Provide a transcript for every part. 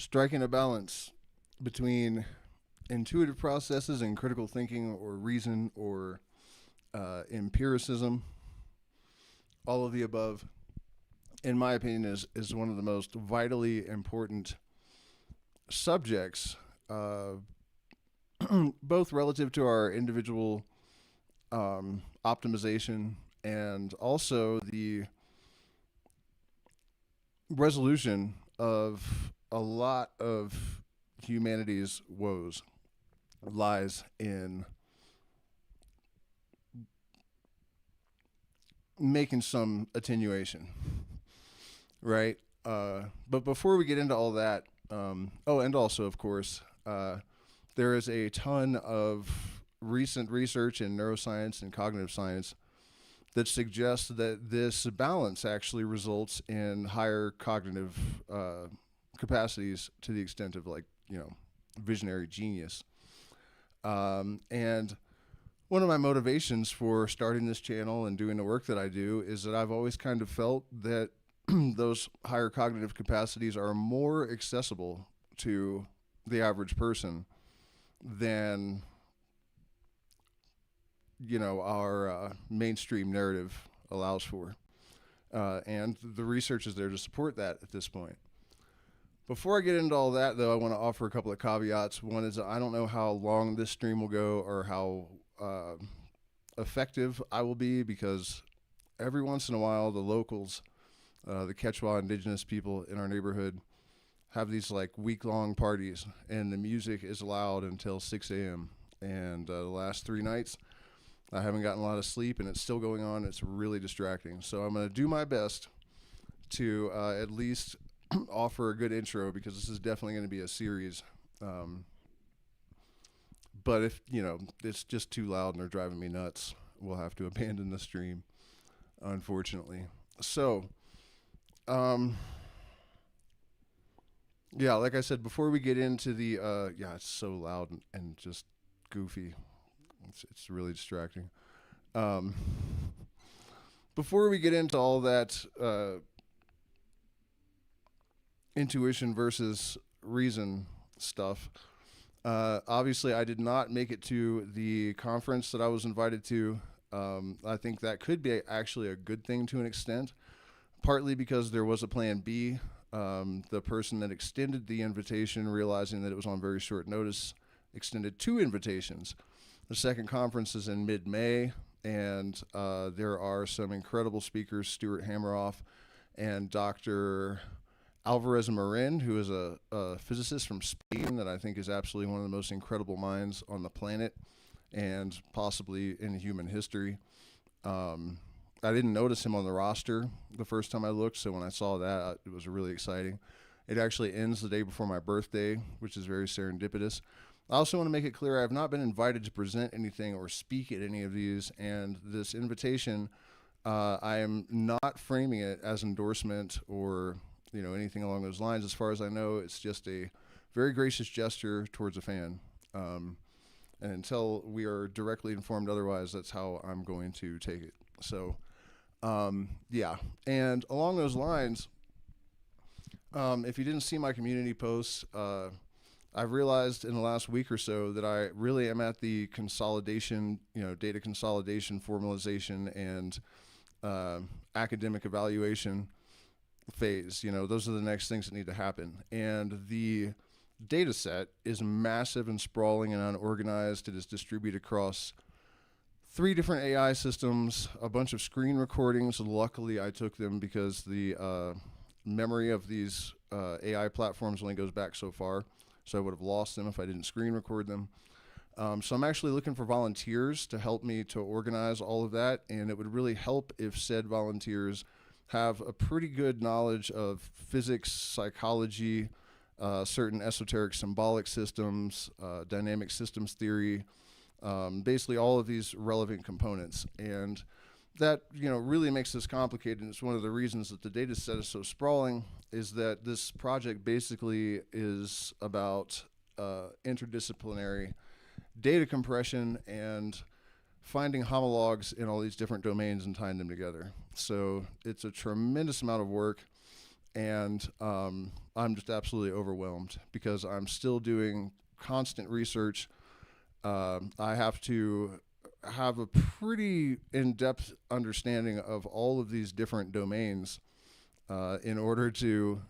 striking a balance between intuitive processes and critical thinking or reason or empiricism, all of the above, in my opinion, is one of the most vitally important subjects, both relative to our individual optimization and also the resolution of a lot of humanity's woes lies in making some attenuation, right? But before we get into all that, and also, of course, there is a ton of recent research in neuroscience and cognitive science that suggests that this balance actually results in higher cognitive capacities to the extent of, like, visionary genius. And one of my motivations for starting this channel and doing the work that I do is that I've always kind of felt that those higher cognitive capacities are more accessible to the average person than our mainstream narrative allows for. And the research is there to support that at this point. Before I get into all that, though, I want to offer a couple of caveats. One is I don't know how long this stream will go or how effective I will be, because every once in a while the locals, the Quechua indigenous people in our neighborhood, have these like week-long parties, and the music is loud until 6 a.m. And the last 3 nights, I haven't gotten a lot of sleep, and it's still going on. It's really distracting. So I'm going to do my best to at least offer a good intro, because this is definitely going to be a series. But if, it's just too loud and they're driving me nuts, we'll have to abandon the stream, unfortunately. So, yeah, like I said, before we get into the, it's so loud and just goofy. It's really distracting. Before we get into all that intuition versus reason stuff, obviously I did not make it to the conference that I was invited to. I think that could be actually a good thing to an extent, partly because there was a plan B. The person that extended the invitation, realizing that it was on very short notice, extended 2 invitations. The second conference is in mid-May, and there are some incredible speakers, Stuart Hameroff and Dr. Alvarez Marin, who is a physicist from Spain that I think is absolutely one of the most incredible minds on the planet and possibly in human history. I didn't notice him on the roster the first time I looked, so when I saw that, it was really exciting. It actually ends the day before my birthday, which is very serendipitous. I also want to make it clear I have not been invited to present anything or speak at any of these, and this invitation, I am not framing it as endorsement or anything along those lines. As far as I know, it's just a very gracious gesture towards a fan. And until we are directly informed otherwise, that's how I'm going to take it. So, yeah. And along those lines, if you didn't see my community posts, I've realized in the last week or so that I really am at the consolidation, data consolidation, formalization, and academic evaluation phase. Those are the next things that need to happen. And the data set is massive and sprawling and unorganized. It is distributed across 3 different AI systems, a bunch of screen recordings. Luckily, I took them because the memory of these AI platforms only goes back so far. So I would have lost them if I didn't screen record them. So I'm actually looking for volunteers to help me to organize all of that, and it would really help if said volunteers have a pretty good knowledge of physics, psychology, certain esoteric symbolic systems, dynamic systems theory, basically all of these relevant components. And that really makes this complicated, and it's one of the reasons that the data set is so sprawling, is that this project basically is about interdisciplinary data compression and finding homologs in all these different domains and tying them together. So it's a tremendous amount of work. And I'm just absolutely overwhelmed because I'm still doing constant research. I have to have a pretty in-depth understanding of all of these different domains in order to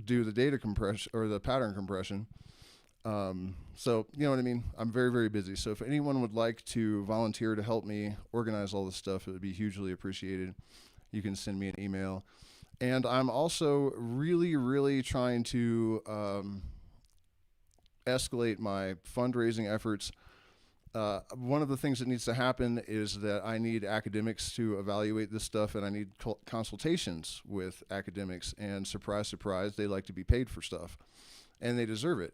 do the data compression or the pattern compression. So you know what I mean? I'm very, very busy. So if anyone would like to volunteer to help me organize all this stuff, it would be hugely appreciated. You can send me an email. And I'm also really, really trying to escalate my fundraising efforts. One of the things that needs to happen is that I need academics to evaluate this stuff, and I need consultations with academics. And surprise, surprise, they like to be paid for stuff, and they deserve it.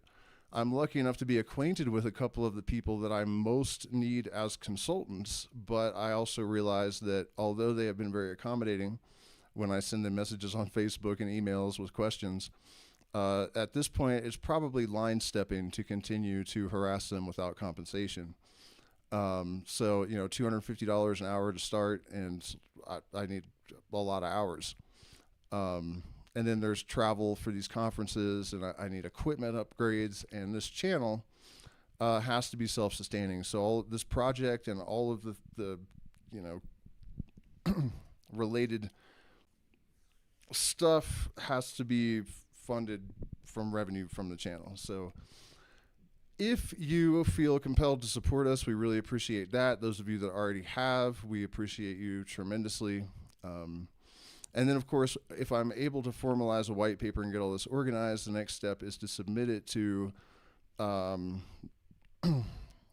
I'm lucky enough to be acquainted with a couple of the people that I most need as consultants, but I also realize that although they have been very accommodating when I send them messages on Facebook and emails with questions, at this point, it's probably line stepping to continue to harass them without compensation. So, you know, $250 an hour to start, and I need a lot of hours. And then there's travel for these conferences, and I need equipment upgrades, and this channel has to be self-sustaining. So all of this project and all of the you know, related stuff has to be funded from revenue from the channel. So if you feel compelled to support us, we really appreciate that. Those of you that already have, we appreciate you tremendously. And then, of course, if I'm able to formalize a white paper and get all this organized, the next step is to submit it to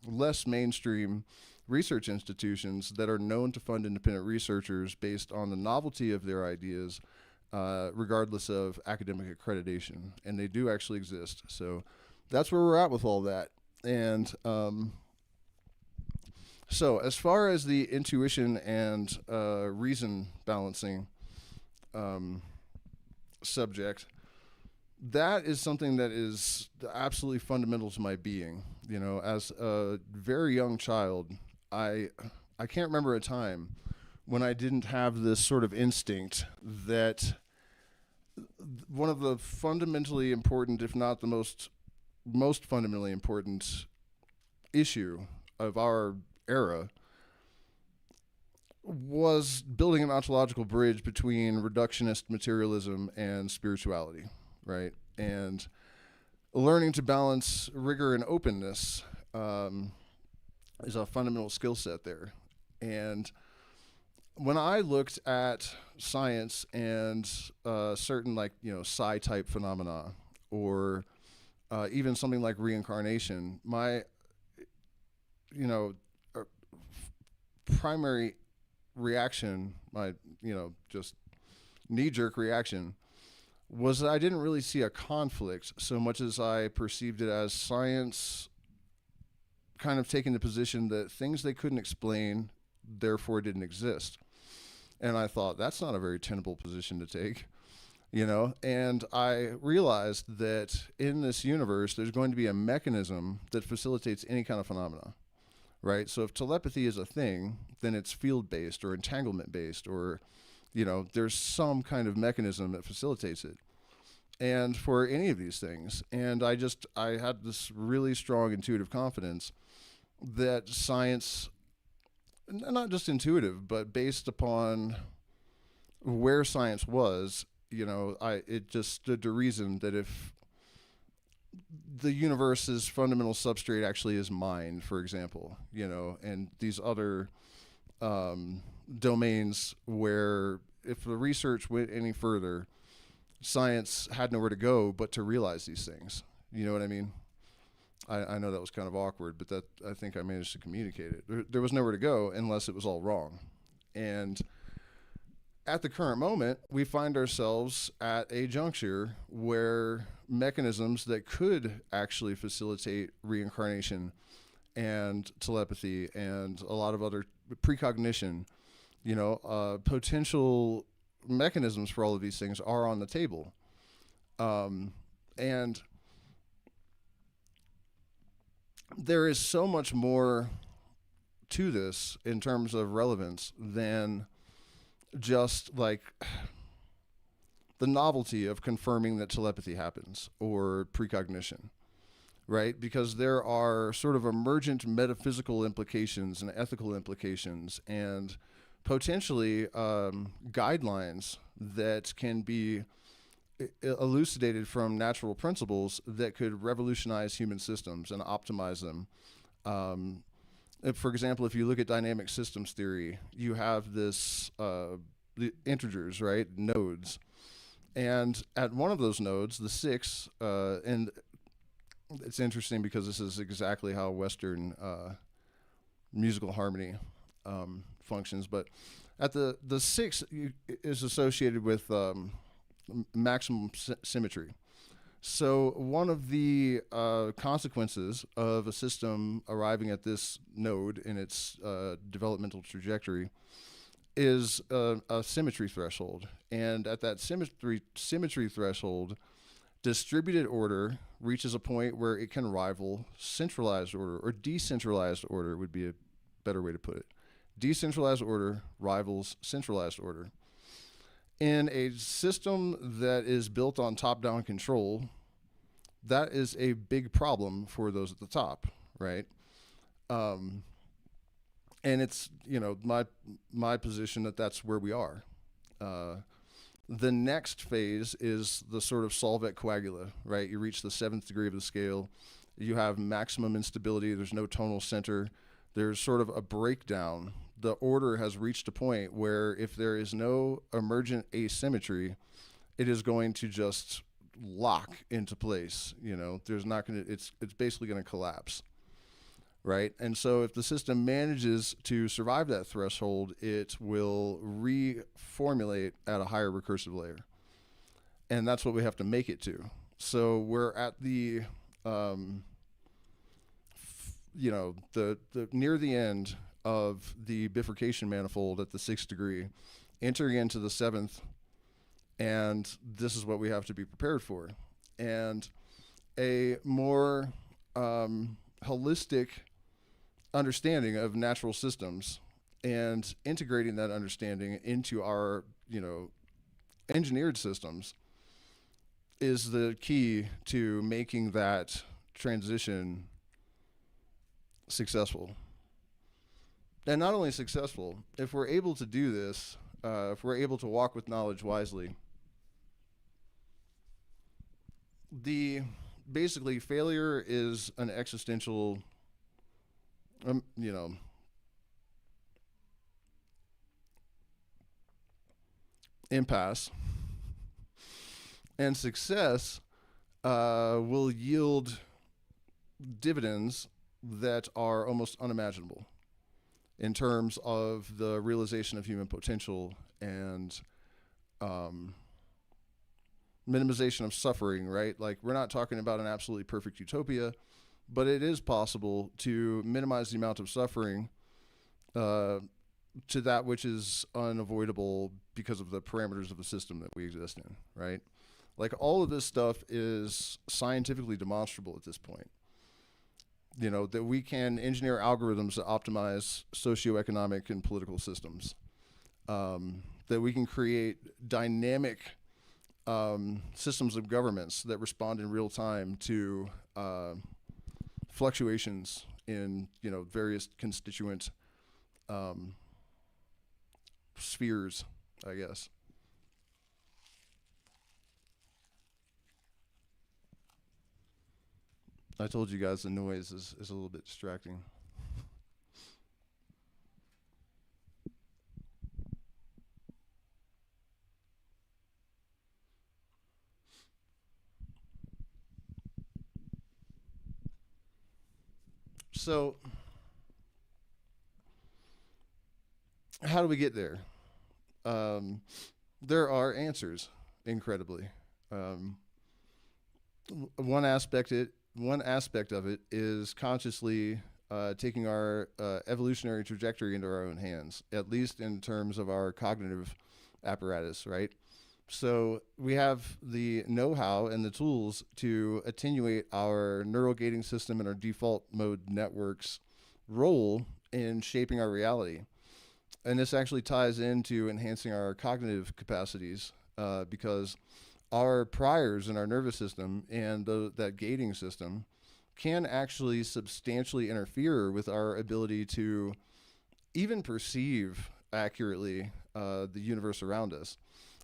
less mainstream research institutions that are known to fund independent researchers based on the novelty of their ideas, regardless of academic accreditation. And they do actually exist. So that's where we're at with all that. And so as far as the intuition and reason balancing subject, that is something that is absolutely fundamental to my being. You know, as a very young child, I can't remember a time when I didn't have this sort of instinct that one of the fundamentally important, if not the most fundamentally important issue of our era was building an ontological bridge between reductionist materialism and spirituality, right? And learning to balance rigor and openness is a fundamental skill set there. And when I looked at science and certain, like, you know, psi-type phenomena, or even something like reincarnation, my, you know, primary reaction, my, you know, just knee-jerk reaction, was that I didn't really see a conflict so much as I perceived it as science kind of taking the position that things they couldn't explain therefore didn't exist. And I thought, that's not a very tenable position to take, you know? And I realized that in this universe, there's going to be a mechanism that facilitates any kind of phenomena, right? So if telepathy is a thing, then it's field-based or entanglement-based, or, you know, there's some kind of mechanism that facilitates it. And for any of these things, and I had this really strong intuitive confidence that science, not just intuitive, but based upon where science was, you know, it just stood to reason that if the universe's fundamental substrate actually is mind, for example, you know, and these other domains where if the research went any further, science had nowhere to go but to realize these things. You know what I mean? I know that was kind of awkward, but that, I think I managed to communicate it. There was nowhere to go unless it was all wrong. And at the current moment, we find ourselves at a juncture where mechanisms that could actually facilitate reincarnation and telepathy and a lot of other precognition, you know, potential mechanisms for all of these things are on the table. And there is so much more to this in terms of relevance than just like the novelty of confirming that telepathy happens or precognition, right? Because there are sort of emergent metaphysical implications and ethical implications and potentially guidelines that can be elucidated from natural principles that could revolutionize human systems and optimize them. For example, if you look at dynamic systems theory, you have this the integers, right? Nodes. And at one of those nodes, the 6, and it's interesting because this is exactly how Western musical harmony functions, but at the 6 is associated with maximum symmetry. So one of the consequences of a system arriving at this node in its developmental trajectory is a symmetry threshold. And at that symmetry threshold, distributed order reaches a point where it can rival centralized order, or decentralized order would be a better way to put it. Decentralized order rivals centralized order. In a system that is built on top-down control, that is a big problem for those at the top, right? And it's, my position that that's where we are. The next phase is the sort of solve et coagula, right? You reach the 7th degree of the scale. You have maximum instability. There's no tonal center. There's sort of a breakdown. The order has reached a point where if there is no emergent asymmetry, it is going to just lock into place. There's not going to, it's basically going to collapse, right? And so if the system manages to survive that threshold, it will reformulate at a higher recursive layer. And that's what we have to make it to. So we're at the, the near the end of the bifurcation manifold at the 6th degree, entering into the 7th, and this is what we have to be prepared for. And a more holistic understanding of natural systems and integrating that understanding into our, engineered systems is the key to making that transition successful. And not only successful, if we're able to do this, if we're able to walk with knowledge wisely, basically failure is an existential, impasse, and success will yield dividends that are almost unimaginable in terms of the realization of human potential and minimization of suffering, right? Like, we're not talking about an absolutely perfect utopia, but it is possible to minimize the amount of suffering to that which is unavoidable because of the parameters of the system that we exist in, right? Like, all of this stuff is scientifically demonstrable at this point. That we can engineer algorithms that optimize socioeconomic and political systems, that we can create dynamic systems of governments that respond in real time to fluctuations in, various constituent spheres, I guess. I told you guys the noise is a little bit distracting. So, how do we get there? There are answers, incredibly. One aspect of it is consciously taking our evolutionary trajectory into our own hands, at least in terms of our cognitive apparatus, right? So we have the know-how and the tools to attenuate our neural gating system and our default mode network's role in shaping our reality. And this actually ties into enhancing our cognitive capacities because our priors in our nervous system and that gating system can actually substantially interfere with our ability to even perceive accurately the universe around us.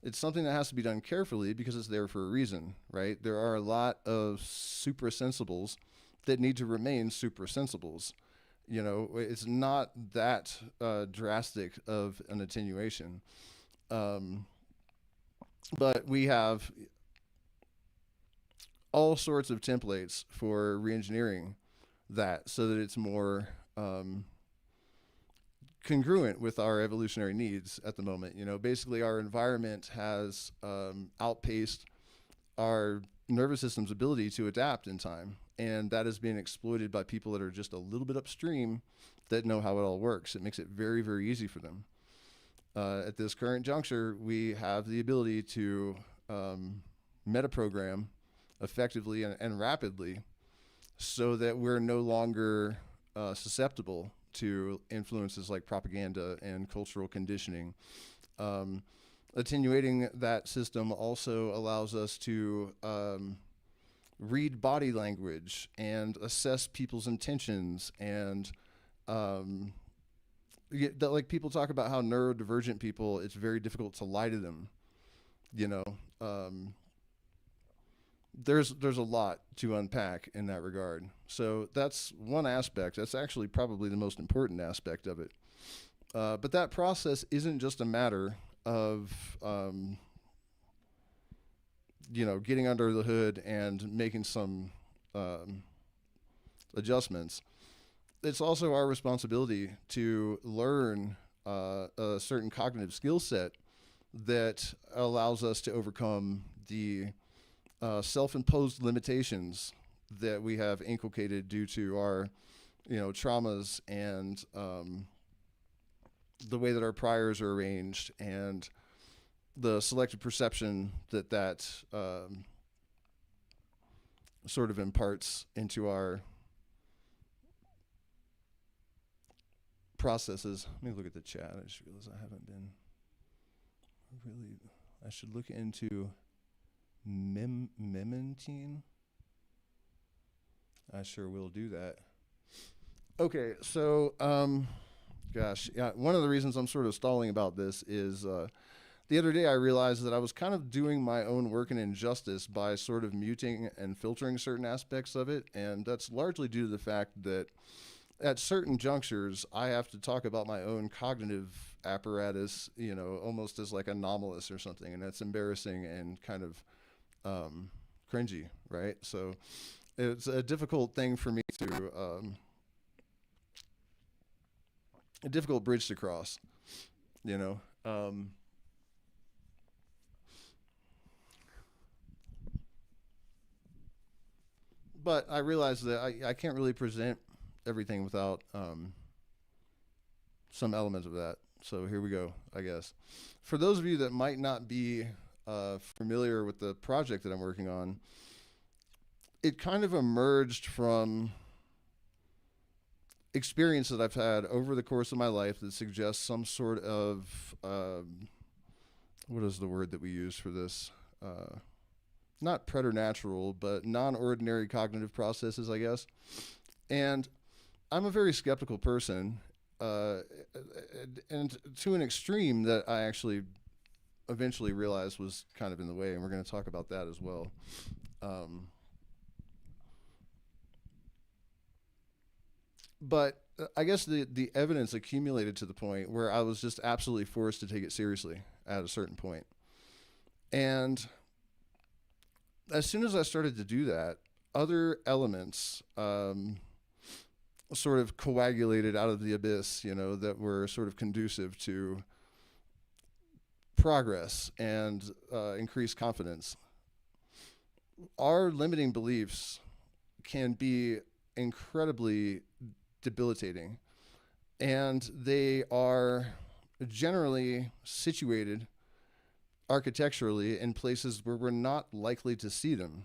It's something that has to be done carefully because it's there for a reason, right? There are a lot of suprasensibles that need to remain suprasensibles. You know, it's not that drastic of an attenuation. But we have all sorts of templates for reengineering that so that it's more congruent with our evolutionary needs at the moment. You know, basically our environment has outpaced our nervous system's ability to adapt in time. And that is being exploited by people that are just a little bit upstream that know how it all works. It makes it very, very easy for them. At this current juncture, we have the ability to metaprogram effectively and rapidly so that we're no longer susceptible to influences like propaganda and cultural conditioning. Attenuating that system also allows us to read body language and assess people's intentions and like people talk about how neurodivergent people, it's very difficult to lie to them. You know, there's a lot to unpack in that regard. So that's one aspect. That's actually probably the most important aspect of it. But that process isn't just a matter of, getting under the hood and making some adjustments. It's also our responsibility to learn a certain cognitive skill set that allows us to overcome the self-imposed limitations that we have inculcated due to our, traumas and the way that our priors are arranged and the selective perception that sort of imparts into our processes. Let me look at the chat. I just realized I haven't been really. I should look into memantine. I sure will do that. Okay, so one of the reasons I'm sort of stalling about this is the other day I realized that I was kind of doing my own work an injustice by sort of muting and filtering certain aspects of it, and that's largely due to the fact that at certain junctures, I have to talk about my own cognitive apparatus, almost as like anomalous or something, and that's embarrassing and kind of cringy, right? So it's a difficult thing for me to, a difficult bridge to cross, But I realize that I can't really present everything without some elements of that. So here we go, I guess. For those of you that might not be familiar with the project that I'm working on, it kind of emerged from experience that I've had over the course of my life that suggests some sort of, what is the word that we use for this? Not preternatural, but non-ordinary cognitive processes, I guess. And I'm a very skeptical person, and to an extreme that I actually eventually realized was kind of in the way, and we're going to talk about that as well. But I guess the evidence accumulated to the point where I was just absolutely forced to take it seriously at a certain point. And as soon as I started to do that, other elements sort of coagulated out of the abyss, that were sort of conducive to progress and increased confidence. Our limiting beliefs can be incredibly debilitating, and they are generally situated architecturally in places where we're not likely to see them.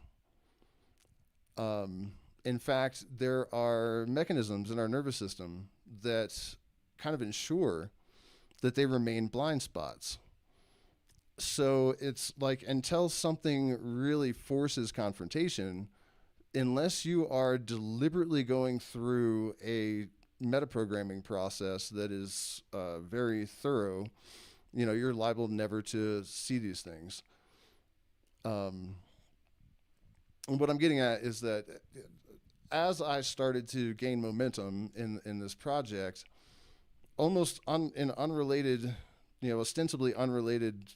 In fact, there are mechanisms in our nervous system that kind of ensure that they remain blind spots. So it's like until something really forces confrontation, unless you are deliberately going through a metaprogramming process that is very thorough, you're liable never to see these things. Um, and what I'm getting at is that as I started to gain momentum in this project, almost in unrelated, ostensibly unrelated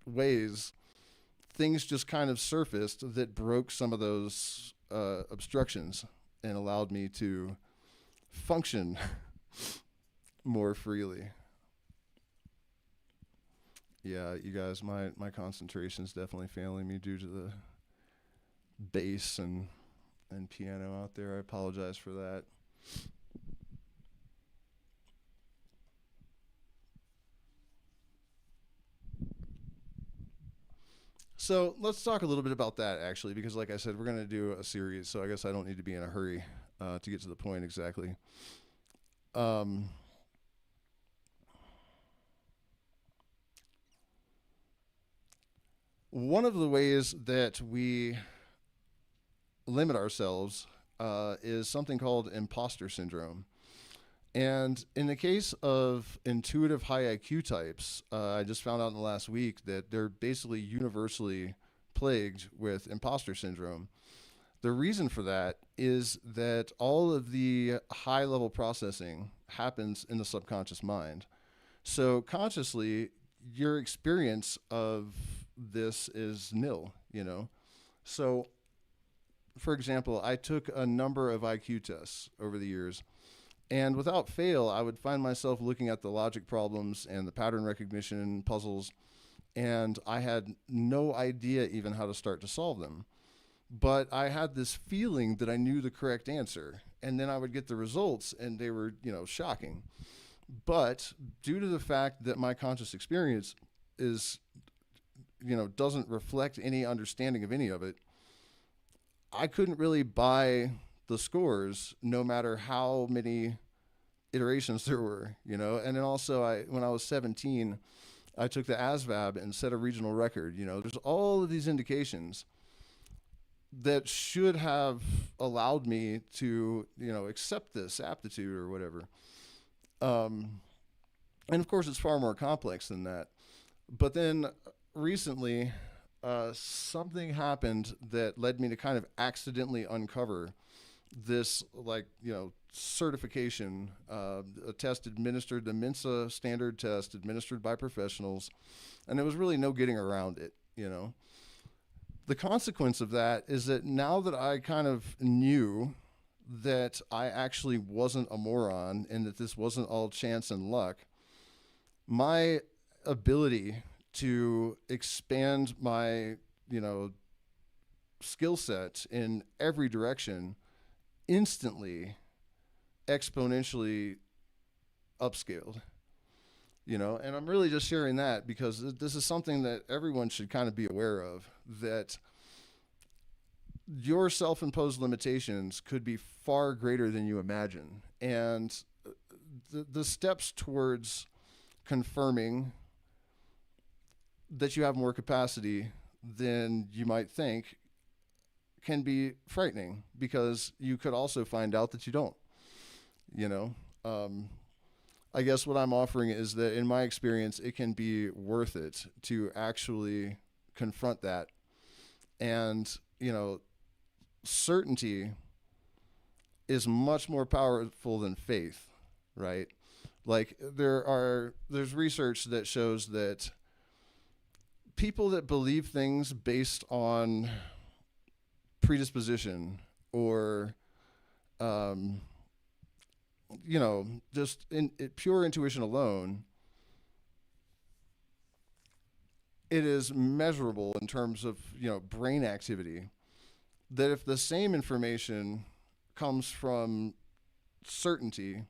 ways, things just kind of surfaced that broke some of those obstructions and allowed me to function more freely. Yeah, you guys, my concentration is definitely failing me due to the bass and piano out there. I apologize for that. So let's talk a little bit about that, actually, because like I said, we're going to do a series, so I guess I don't need to be in a hurry to get to the point exactly. Um, One of the ways that we limit ourselves is something called imposter syndrome. And in the case of intuitive high IQ types, I just found out in the last week that they're basically universally plagued with imposter syndrome. The reason for that is that all of the high level processing happens in the subconscious mind. So consciously, your experience of this is nil. So, for example, I took a number of IQ tests over the years, and without fail, I would find myself looking at the logic problems and the pattern recognition puzzles, and I had no idea even how to start to solve them. But I had this feeling that I knew the correct answer, and then I would get the results, and they were, shocking. But due to the fact that my conscious experience is, doesn't reflect any understanding of any of it, I couldn't really buy the scores no matter how many iterations there were. And then also, when I was 17, I took the ASVAB and set a regional record. There's all of these indications that should have allowed me to, accept this aptitude or whatever. Um, and of course, it's far more complex than that. But then recently, something happened that led me to kind of accidentally uncover this, like, certification, a test administered, the Mensa standard test administered by professionals. And there was really no getting around it. The consequence of that is that now that I kind of knew that I actually wasn't a moron and that this wasn't all chance and luck, my ability to expand my, skill set in every direction instantly exponentially upscaled. And I'm really just sharing that because this is something that everyone should kind of be aware of, that your self-imposed limitations could be far greater than you imagine. And the steps towards confirming that you have more capacity than you might think can be frightening, because you could also find out that you don't. you know um, I guess what I'm offering is that in my experience it can be worth it to actually confront that. And certainty is much more powerful than faith, right? Like there's research that shows that people that believe things based on predisposition or um, just pure intuition alone, it is measurable in terms of brain activity, that if the same information comes from certainty,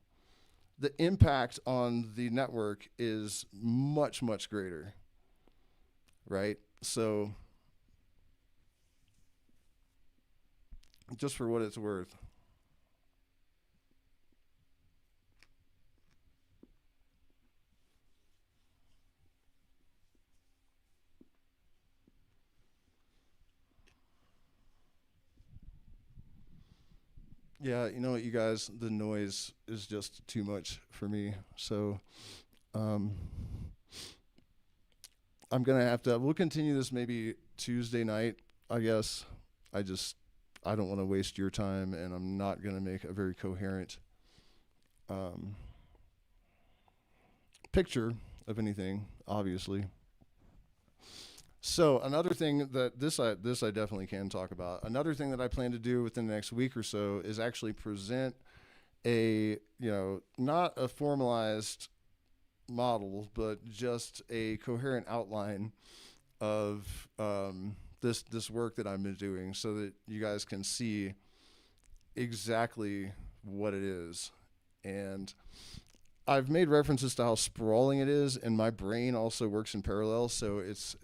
the impact on the network is much, much greater, right? So just for what it's worth. Yeah, you know what, you guys, the noise is just too much for me. So, um, I'm gonna have to. We'll continue this maybe Tuesday night, I guess. I just, I don't want to waste your time, and I'm not gonna make a very coherent um, picture of anything, obviously. So another thing that this I definitely can talk about. Another thing that I plan to do within the next week or so is actually present a, not a formalized model, but just a coherent outline of this work that I've been doing, so that you guys can see exactly what it is. And I've made references to how sprawling it is, and my brain also works in parallel, so it's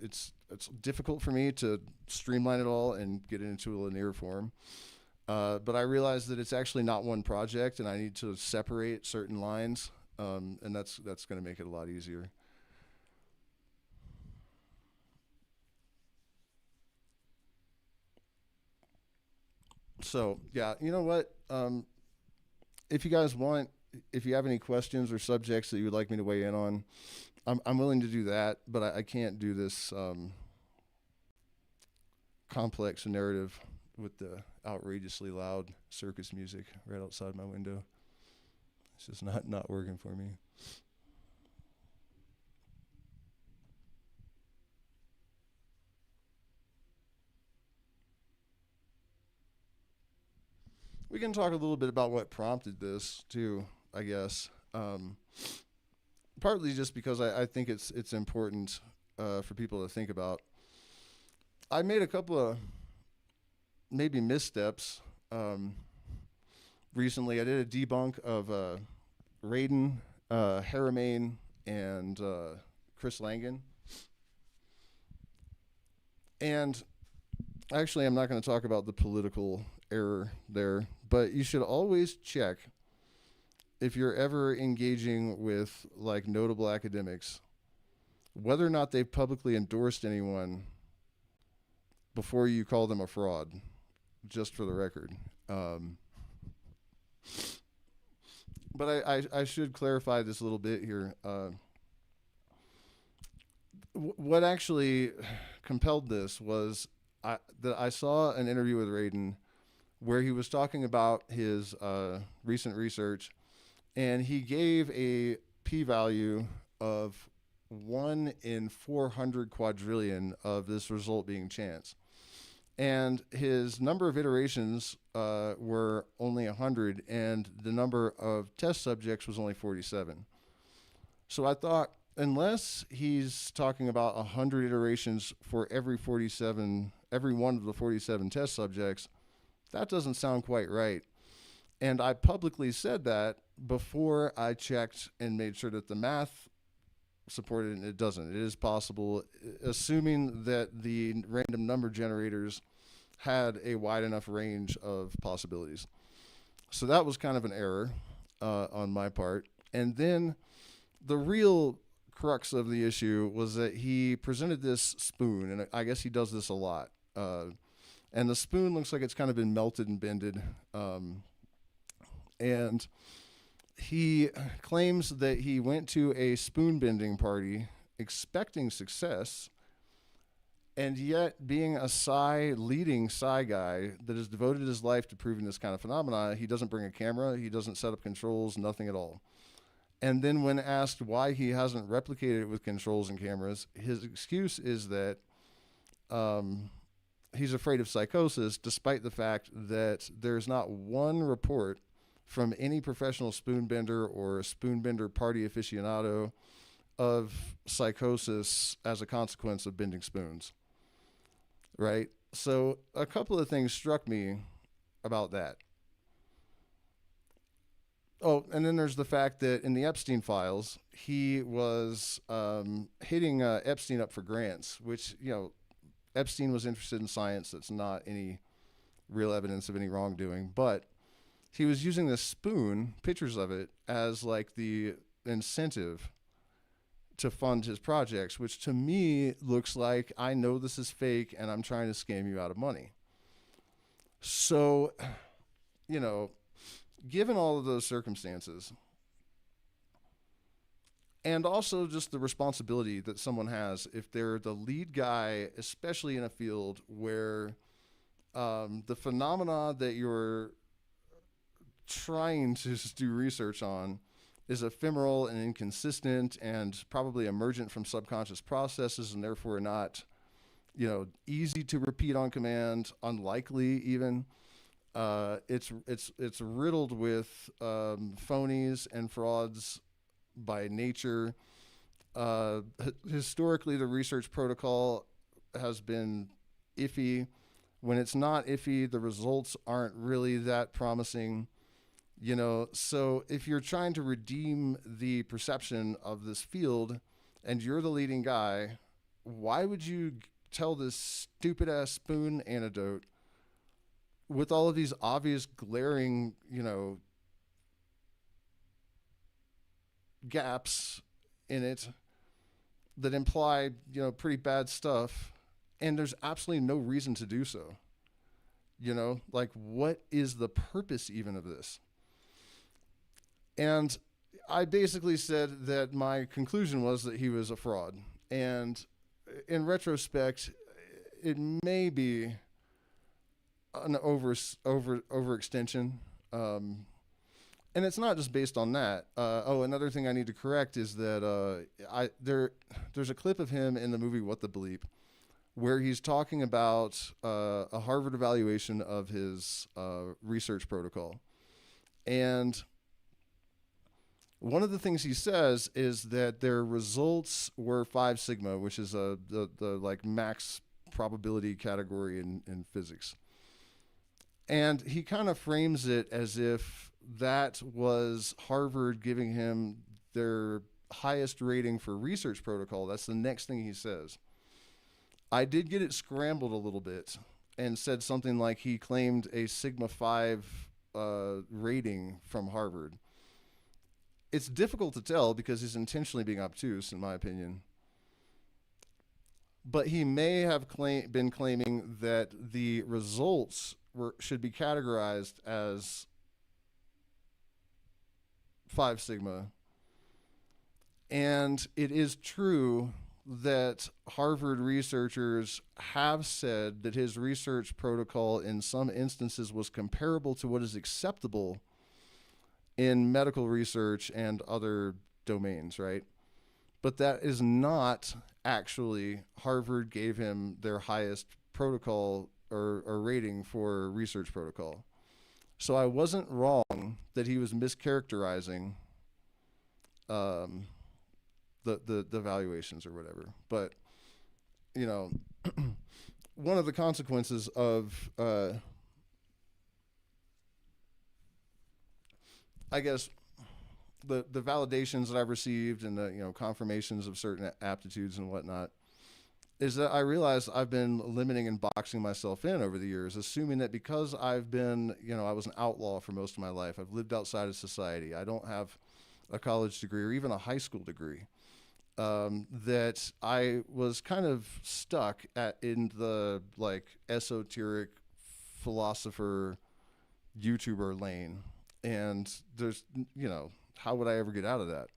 difficult for me to streamline it all and get it into a linear form. But I realize that it's actually not one project, and I need to separate certain lines, and that's going to make it a lot easier. So yeah, you know what? If you guys want, if you have any questions or subjects that you would like me to weigh in on, I'm willing to do that, but I can't do this complex narrative with the outrageously loud circus music right outside my window. It's just not working for me. We can talk a little bit about what prompted this too, I guess. Partly just because I think it's important for people to think about. I made a couple of maybe missteps recently. I did a debunk of Radin, Haramain, and Chris Langan. And actually, I'm not going to talk about the political error there, but you should always check, if you're ever engaging with like notable academics, whether or not they've publicly endorsed anyone before you call them a fraud, just for the record. But I should clarify this a little bit here. What actually compelled this was that I saw an interview with Radin where he was talking about his recent research, and he gave a p-value of 1 in 400 quadrillion of this result being chance. And his number of iterations were only 100, and the number of test subjects was only 47. So I thought, unless he's talking about 100 iterations for every one of the 47 test subjects, that doesn't sound quite right. And I publicly said that before I checked and made sure that the math supported it, and it doesn't. It is possible, assuming that the random number generators had a wide enough range of possibilities. So that was kind of an error on my part. And then the real crux of the issue was that he presented this spoon, and I guess he does this a lot. And the spoon looks like it's kind of been melted and bended. And he claims that he went to a spoon bending party expecting success, and yet, being a leading Psi guy that has devoted his life to proving this kind of phenomena, he doesn't bring a camera, he doesn't set up controls, nothing at all. And then when asked why he hasn't replicated it with controls and cameras, his excuse is that he's afraid of psychosis, despite the fact that there's not one report from any professional spoonbender or spoonbender party aficionado of psychosis as a consequence of bending spoons. Right? So a couple of things struck me about that. Oh, and then there's the fact that in the Epstein files, he was hitting Epstein up for grants, which, Epstein was interested in science. That's not any real evidence of any wrongdoing. But he was using this spoon, pictures of it, as like the incentive to fund his projects, which to me looks like, I know this is fake and I'm trying to scam you out of money. So, Given all of those circumstances, and also just the responsibility that someone has if they're the lead guy, especially in a field where the phenomena that you're trying to do research on is ephemeral and inconsistent and probably emergent from subconscious processes and therefore not, easy to repeat on command, unlikely even. It's riddled with phonies and frauds by nature. Historically, the research protocol has been iffy. When it's not iffy, the results aren't really that promising. So if you're trying to redeem the perception of this field and you're the leading guy, why would you tell this stupid ass spoon anecdote with all of these obvious glaring, gaps in it that imply, pretty bad stuff, and there's absolutely no reason to do so? Like, what is the purpose even of this? And I basically said that my conclusion was that he was a fraud. And in retrospect, it may be an overextension. And it's not just based on that. Another thing I need to correct is that there's a clip of him in the movie What the Bleep where he's talking about a Harvard evaluation of his research protocol. And one of the things he says is that their results were 5 sigma, which is the like max probability category in physics. And he kind of frames it as if that was Harvard giving him their highest rating for research protocol. That's the next thing he says. I did get it scrambled a little bit and said something like he claimed a sigma 5 rating from Harvard. It's difficult to tell because he's intentionally being obtuse, in my opinion. But he may have been claiming that the results should be categorized as 5 sigma. And it is true that Harvard researchers have said that his research protocol in some instances was comparable to what is acceptable in medical research and other domains, right? But that is not actually Harvard gave him their highest protocol or rating for research protocol. So I wasn't wrong that he was mischaracterizing the valuations or whatever. But, one of the consequences of I guess the validations that I've received and the confirmations of certain aptitudes and whatnot is that I realized I've been limiting and boxing myself in over the years, assuming that because I've been, I was an outlaw for most of my life. I've lived outside of society. I don't have a college degree or even a high school degree. That I was kind of stuck in the like esoteric philosopher YouTuber lane. And there's, how would I ever get out of that?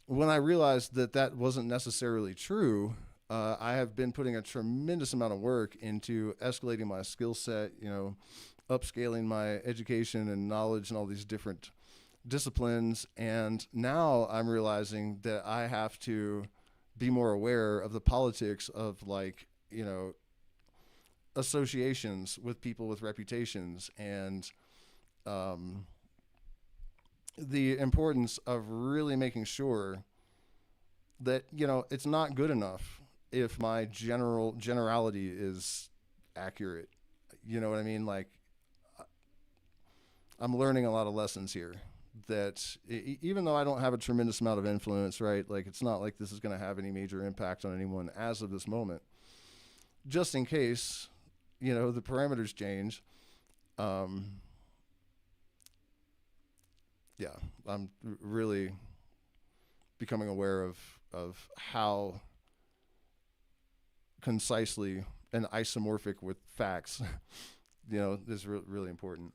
When I realized that wasn't necessarily true, I have been putting a tremendous amount of work into escalating my skill set, upscaling my education and knowledge and all these different disciplines. And now I'm realizing that I have to be more aware of the politics of associations with people with reputations and the importance of really making sure that it's not good enough if my generality is accurate. You know what I mean? Like, I'm learning a lot of lessons here that even though I don't have a tremendous amount of influence, right? Like, it's not like this is going to have any major impact on anyone as of this moment. Just in case, the parameters change. Yeah, I'm really becoming aware of how concisely and isomorphic with facts is really important.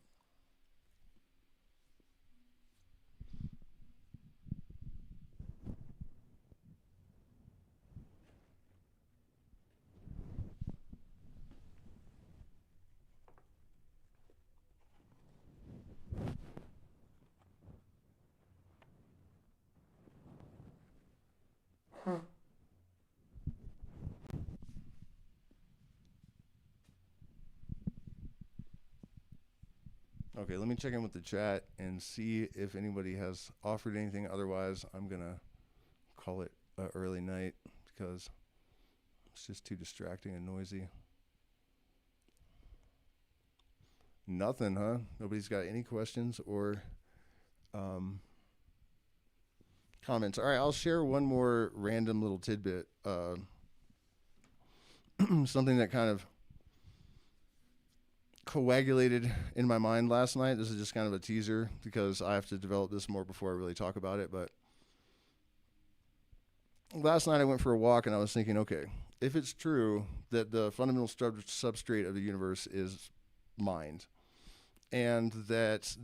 Okay, let me check in with the chat and see if anybody has offered anything. Otherwise, I'm gonna call it a early night because it's just too distracting and noisy. Nothing, huh? Nobody's got any questions or um, comments. All right, I'll share one more random little tidbit. Something that kind of coagulated in my mind last night. This is just kind of a teaser because I have to develop this more before I really talk about it. But last night I went for a walk and I was thinking, okay, if it's true that the fundamental substrate of the universe is mind, and that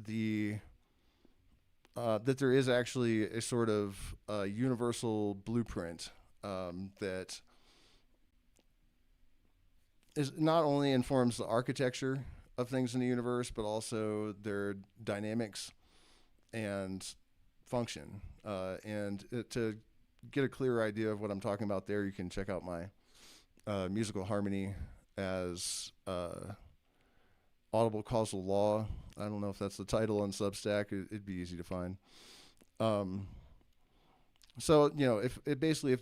that there is actually a sort of universal blueprint that is not only informs the architecture of things in the universe, but also their dynamics and function. To get a clearer idea of what I'm talking about there, you can check out my musical harmony as Audible Causal Law. I don't know if that's the title on Substack. It'd be easy to find. So, if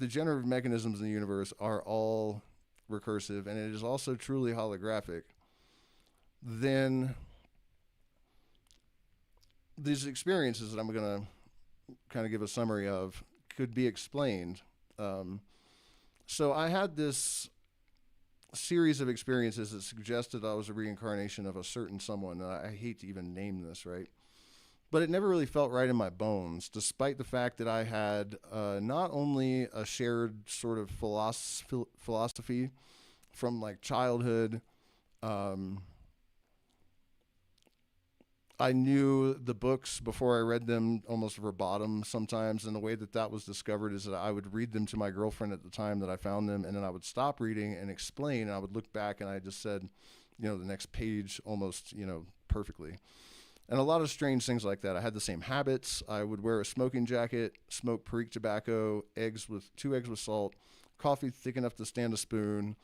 the generative mechanisms in the universe are all recursive and it is also truly holographic, then these experiences that I'm going to kind of give a summary of could be explained. So I had this series of experiences that suggested I was a reincarnation of a certain someone. I hate to even name this, right? But it never really felt right in my bones, despite the fact that I had not only a shared sort of philosophy from like childhood. I knew the books before I read them almost verbatim sometimes, and the way that that was discovered is that I would read them to my girlfriend at the time that I found them, and then I would stop reading and explain, and I would look back and I just said, the next page almost, perfectly. And a lot of strange things like that. I had the same habits. I would wear a smoking jacket, smoke perique tobacco, 2 eggs with salt, coffee thick enough to stand a spoon,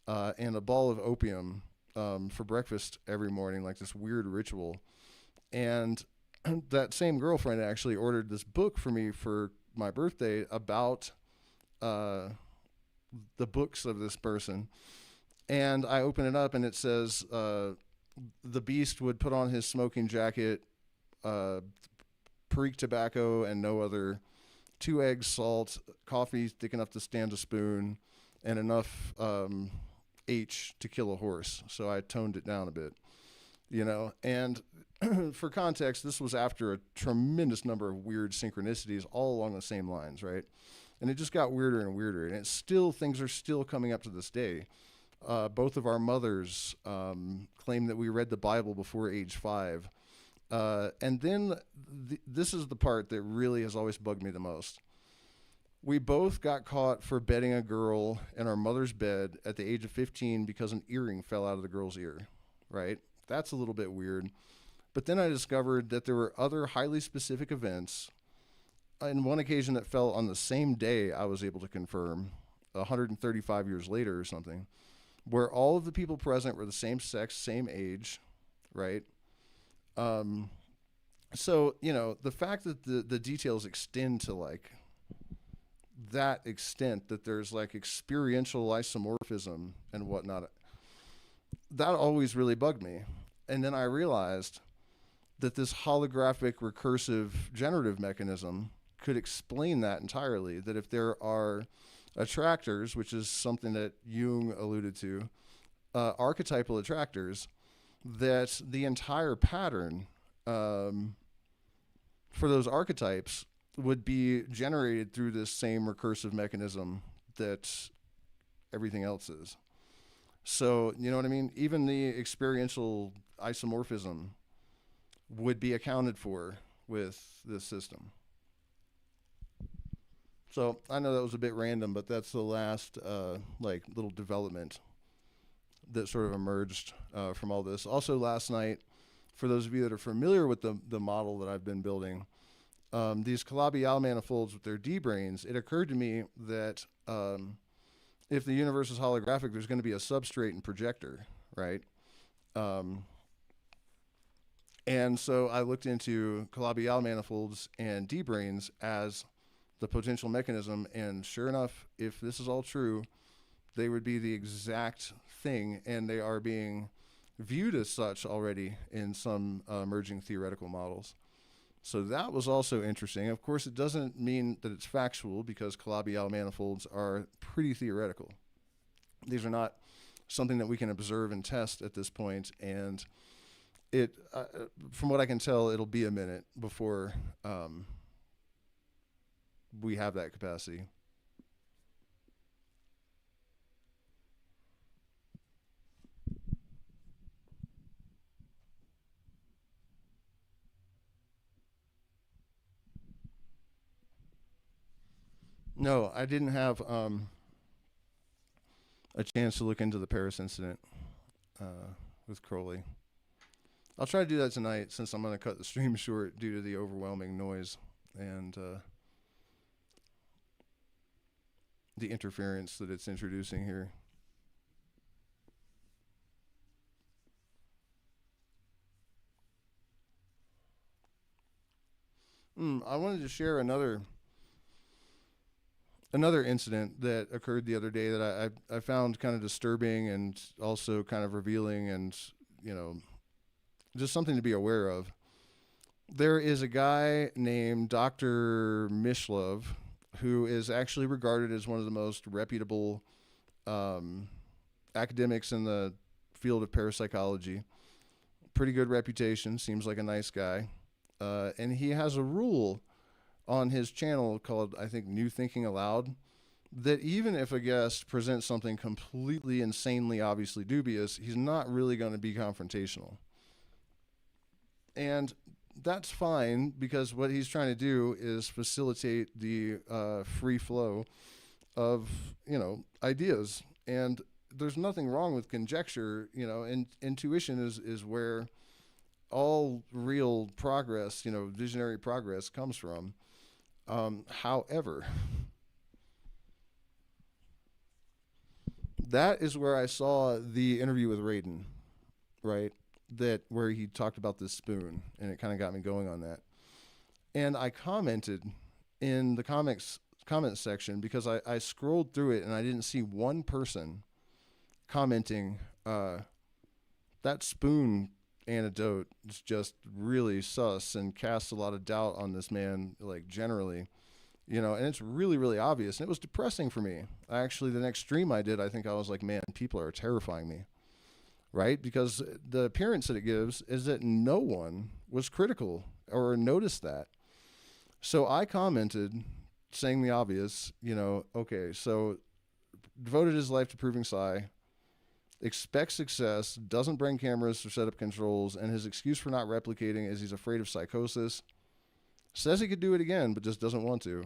and a ball of opium for breakfast every morning, like this weird ritual. And that same girlfriend actually ordered this book for me for my birthday about the books of this person. And I open it up and it says, the beast would put on his smoking jacket, perique tobacco and no other, 2 eggs, salt, coffee thick enough to stand a spoon, and enough H to kill a horse. So I toned it down a bit, and for context, this was after a tremendous number of weird synchronicities all along the same lines, right? And it just got weirder and weirder. And things are still coming up to this day. Both of our mothers claim that we read the Bible before age 5. And then this is the part that really has always bugged me the most. We both got caught for bedding a girl in our mother's bed at the age of 15 because an earring fell out of the girl's ear, right? That's a little bit weird. But then I discovered that there were other highly specific events. In one occasion that fell on the same day, I was able to confirm, 135 years later or something, where all of the people present were the same sex, same age, right? So, the fact that the details extend to like that extent, that there's like experiential isomorphism and whatnot, that always really bugged me. And then I realized that this holographic recursive generative mechanism could explain that entirely, that if there are attractors, which is something that Jung alluded to, archetypal attractors, that the entire pattern for those archetypes would be generated through this same recursive mechanism that everything else is. So, you know what I mean? Even the experiential isomorphism would be accounted for with this system. So I know that was a bit random, but that's the last like little development that sort of emerged from all this. Also, last night, for those of you that are familiar with the model that I've been building, these Calabi-Yau manifolds with their D-branes, it occurred to me that if the universe is holographic, there's going to be a substrate and projector, right? And so I looked into Calabi-Yau manifolds and D-branes as the potential mechanism, and sure enough, if this is all true, they would be the exact thing, and they are being viewed as such already in some emerging theoretical models. So that was also interesting. Of course, it doesn't mean that it's factual, because Calabi-Yau manifolds are pretty theoretical. These are not something that we can observe and test at this point, and it, from what I can tell, it'll be a minute before we have that capacity. No, I didn't have a chance to look into the Paris incident with Crowley. I'll try to do that tonight, since I'm going to cut the stream short due to the overwhelming noise and the interference that it's introducing here. I wanted to share another incident that occurred the other day that I found kind of disturbing and also kind of revealing, and, you know, just something to be aware of. There is a guy named Dr. Mishlove, who is actually regarded as one of the most reputable academics in the field of parapsychology. Pretty good reputation, seems like a nice guy. And he has a rule on his channel called, I think, New Thinking Aloud, that even if a guest presents something completely insanely obviously dubious, he's not really going to be confrontational. And that's fine, because what he's trying to do is facilitate the free flow of, you know, ideas. And there's nothing wrong with conjecture, you know, and intuition is where all real progress, you know, visionary progress comes from. However, that is where I saw the interview with Raiden, right? That where he talked about this spoon, and it kind of got me going on that. And I commented in the comments section, because I scrolled through it and I didn't see one person commenting, that spoon anecdote is just really sus and casts a lot of doubt on this man, like, generally, you know, and it's really, really obvious. And it was depressing for me. Actually, the next stream I did, I think I was like, man, people are terrifying me, right? Because the appearance that it gives is that no one was critical or noticed that. So I commented saying the obvious, you know, okay, so devoted his life to proving psi, expects success, doesn't bring cameras or set up controls, and his excuse for not replicating is he's afraid of psychosis. Says he could do it again, but just doesn't want to.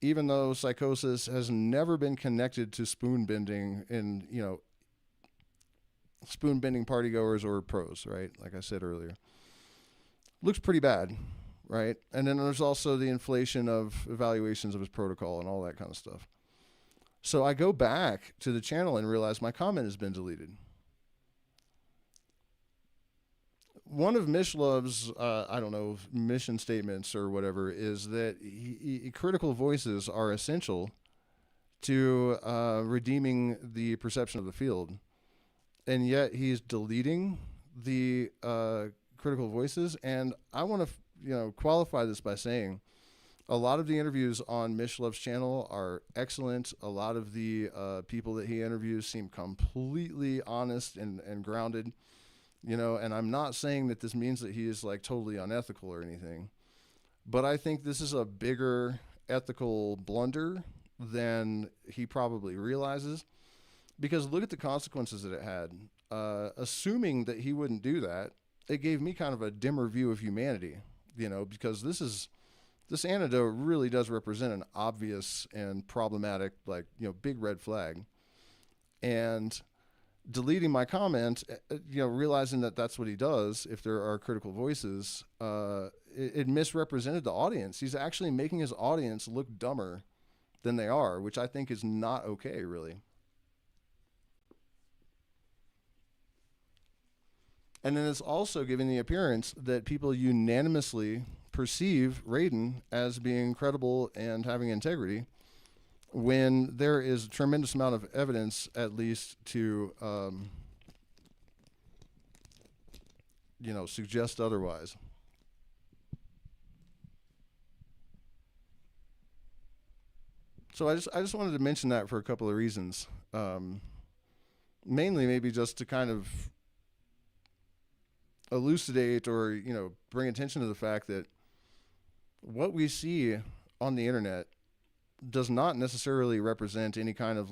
Even though psychosis has never been connected to spoon bending in, you know, spoon bending partygoers or pros, right? Like I said earlier. Looks pretty bad, right? And then there's also the inflation of evaluations of his protocol and all that kind of stuff. So I go back to the channel and realize my comment has been deleted. One of Mishlove's, I don't know, mission statements or whatever is that critical voices are essential to redeeming the perception of the field. And yet he's deleting the critical voices. And I want to, you know, qualify this by saying a lot of the interviews on Mishlove's channel are excellent. A lot of the people that he interviews seem completely honest and grounded, you know, and I'm not saying that this means that he is like totally unethical or anything, but I think this is a bigger ethical blunder than he probably realizes. because look at the consequences that it had. Assuming that he wouldn't do that, it gave me kind of a dimmer view of humanity, because this antidote really does represent an obvious and problematic, big red flag. And deleting my comment, realizing that that's what he does if there are critical voices, it misrepresented the audience. He's actually making his audience look dumber than they are, which I think is not okay, really. And then it's also giving the appearance that people unanimously perceive Radin as being credible and having integrity, when there is a tremendous amount of evidence, at least, to suggest otherwise. So I just wanted to mention that for a couple of reasons. Mainly, maybe just to kind of elucidate or bring attention to the fact that what we see on the internet does not necessarily represent any kind of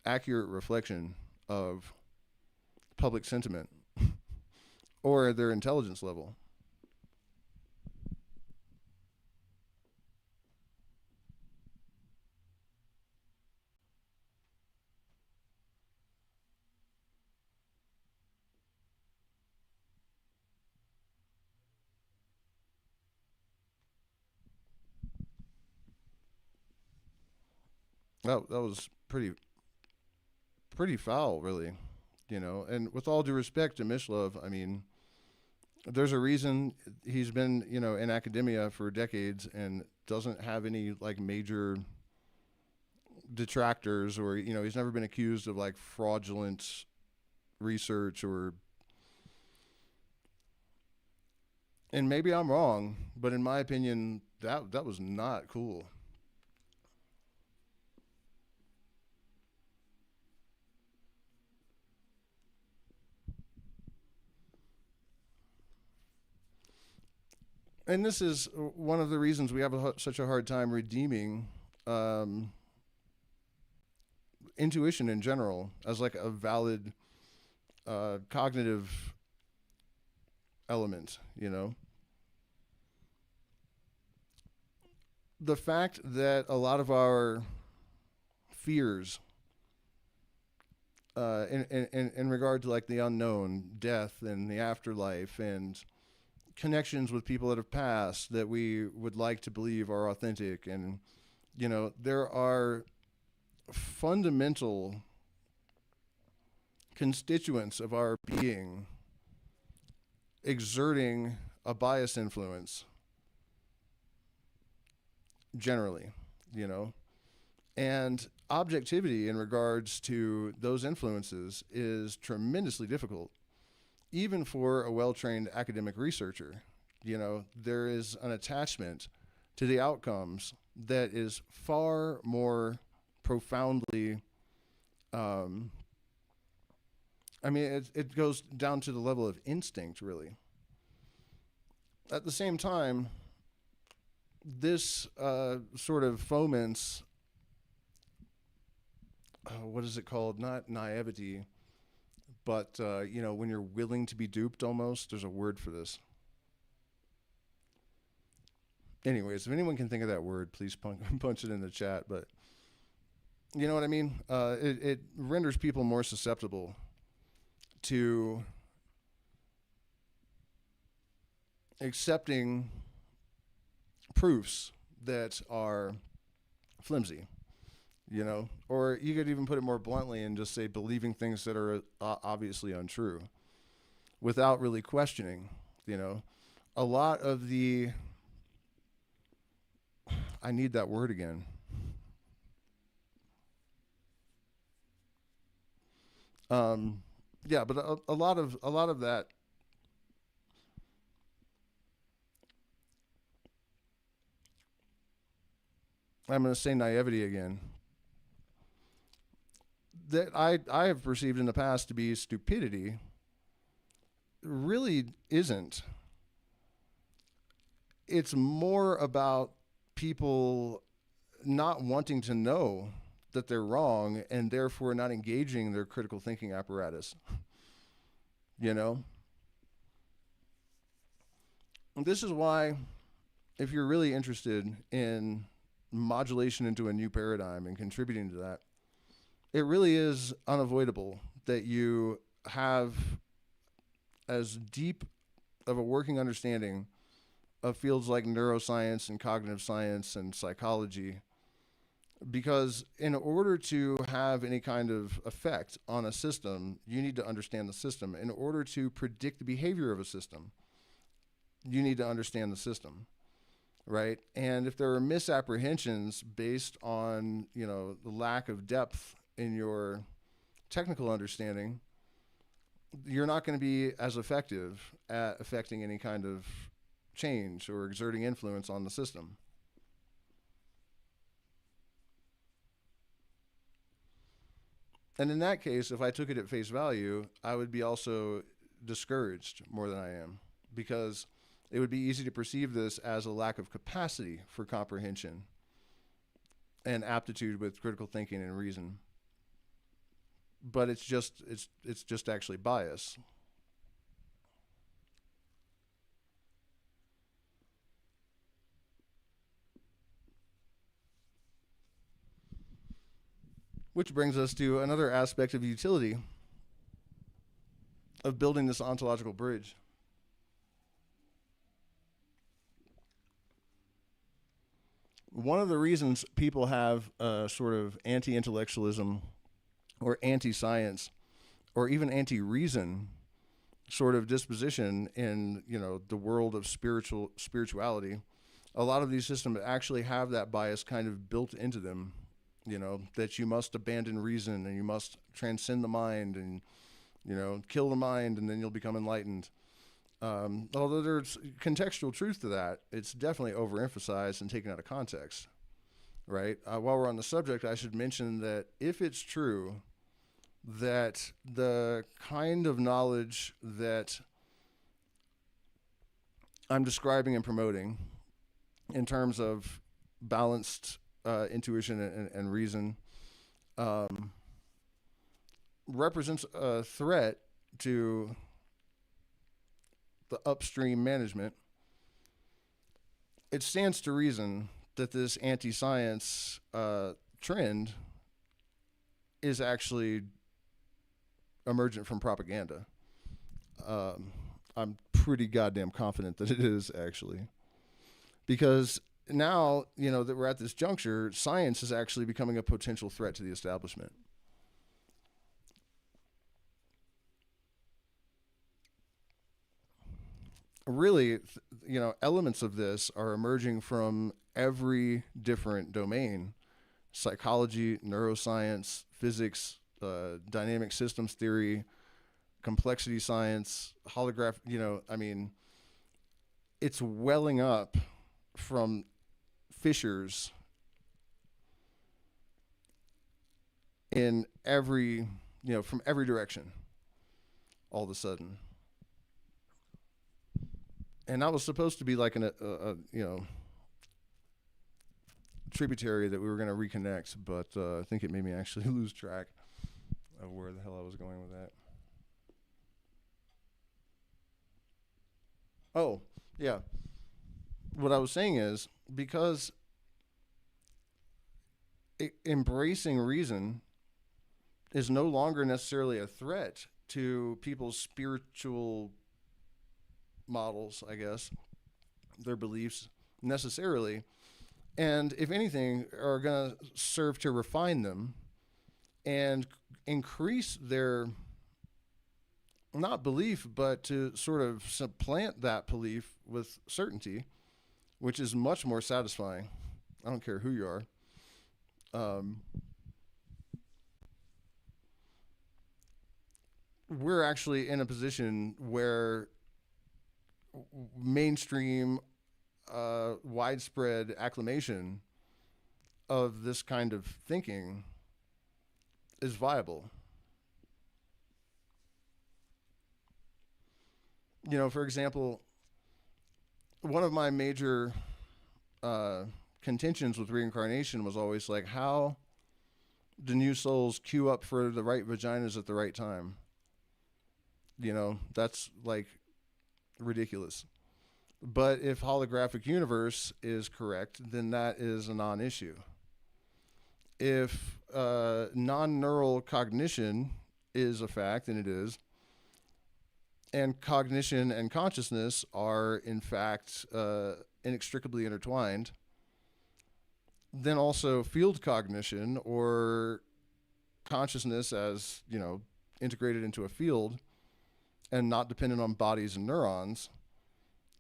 accurate reflection of public sentiment or their intelligence level. That was pretty foul, really. And with all due respect to Mishlove, I mean, there's a reason he's been, in academia for decades and doesn't have any major detractors, or he's never been accused of fraudulent research, or, and maybe I'm wrong, but in my opinion, that was not cool. And this is one of the reasons we have such a hard time redeeming um, intuition in general as a valid cognitive element. The fact that a lot of our fears in regard to the unknown, death and the afterlife, and connections with people that have passed that we would like to believe are authentic, and there are fundamental constituents of our being exerting a bias influence generally, and objectivity in regards to those influences is tremendously difficult, even for a well-trained academic researcher. There is an attachment to the outcomes that is far more profoundly, it goes down to the level of instinct, really. At the same time, this sort of foments, what is it called? Not naivety, but when you're willing to be duped, almost. There's a word for this. Anyways, if anyone can think of that word, please punch it in the chat. But you know what I mean? It renders people more susceptible to accepting proofs that are flimsy, or you could even put it more bluntly and just say believing things that are obviously untrue without really questioning. A lot of the, I need that word again. Yeah, but a lot of that, I'm going to say naivety again, that I have perceived in the past to be stupidity, really isn't. It's more about people not wanting to know that they're wrong and therefore not engaging their critical thinking apparatus. You know? And this is why, if you're really interested in modulation into a new paradigm and contributing to that, it really is unavoidable that you have as deep of a working understanding of fields like neuroscience and cognitive science and psychology, because in order to have any kind of effect on a system, you need to understand the system. In order to predict the behavior of a system, you need to understand the system, right? And if there are misapprehensions based on, the lack of depth in your technical understanding, you're not going to be as effective at affecting any kind of change or exerting influence on the system. And in that case, if I took it at face value, I would be also discouraged more than I am, because it would be easy to perceive this as a lack of capacity for comprehension and aptitude with critical thinking and reason. But it's just actually bias. Which brings us to another aspect of utility of building this ontological bridge. One of the reasons people have a sort of anti-intellectualism or anti-science or even anti-reason sort of disposition in, the world of spirituality, a lot of these systems actually have that bias kind of built into them, that you must abandon reason and you must transcend the mind and, kill the mind and then you'll become enlightened. Although there's contextual truth to that, it's definitely overemphasized and taken out of context, right? While we're on the subject, I should mention that if it's true that the kind of knowledge that I'm describing and promoting in terms of balanced intuition and reason represents a threat to the upstream management, it stands to reason that this anti-science trend is actually emergent from propaganda. I'm pretty goddamn confident that it is, actually. Because now, that we're at this juncture, science is actually becoming a potential threat to the establishment. Really, elements of this are emerging from every different domain: psychology, neuroscience, physics, dynamic systems theory, complexity science, holograph, it's welling up from fissures in every, from every direction all of a sudden. And that was supposed to be like a tributary that we were going to reconnect, but I think it made me actually lose track of where the hell I was going with that. Oh, yeah. What I was saying is, because embracing reason is no longer necessarily a threat to people's spiritual models, I guess, their beliefs necessarily, and if anything, are going to serve to refine them and increase their, not belief, but to sort of supplant that belief with certainty, which is much more satisfying. I don't care who you are. We're actually in a position where mainstream, widespread acclamation of this kind of thinking is viable. For example, one of my major contentions with reincarnation was always like, how the new souls queue up for the right vaginas at the right time. You know, that's like ridiculous. But if holographic universe is correct, then that is a non-issue. If non-neural cognition is a fact, and it is, and cognition and consciousness are in fact inextricably intertwined, then also field cognition, or consciousness as, you know, integrated into a field and not dependent on bodies and neurons,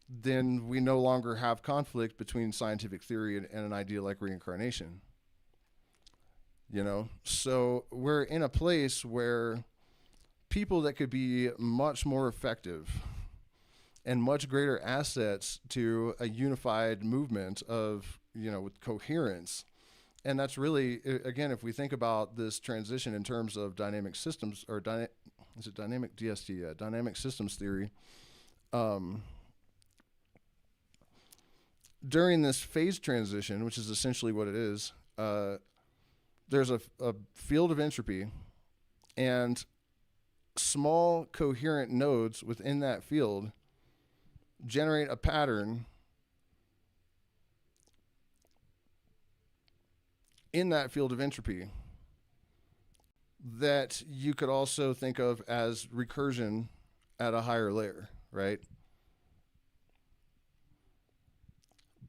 then we no longer have conflict between scientific theory and an idea like reincarnation. You know, so we're in a place where people that could be much more effective and much greater assets to a unified movement of, you know, with coherence. And that's really, again, if we think about this transition in terms of dynamic systems, or is it dynamic DST? Yeah, dynamic systems theory. During this phase transition, which is essentially what it is, there's a field of entropy, and small coherent nodes within that field generate a pattern in that field of entropy that you could also think of as recursion at a higher layer, right?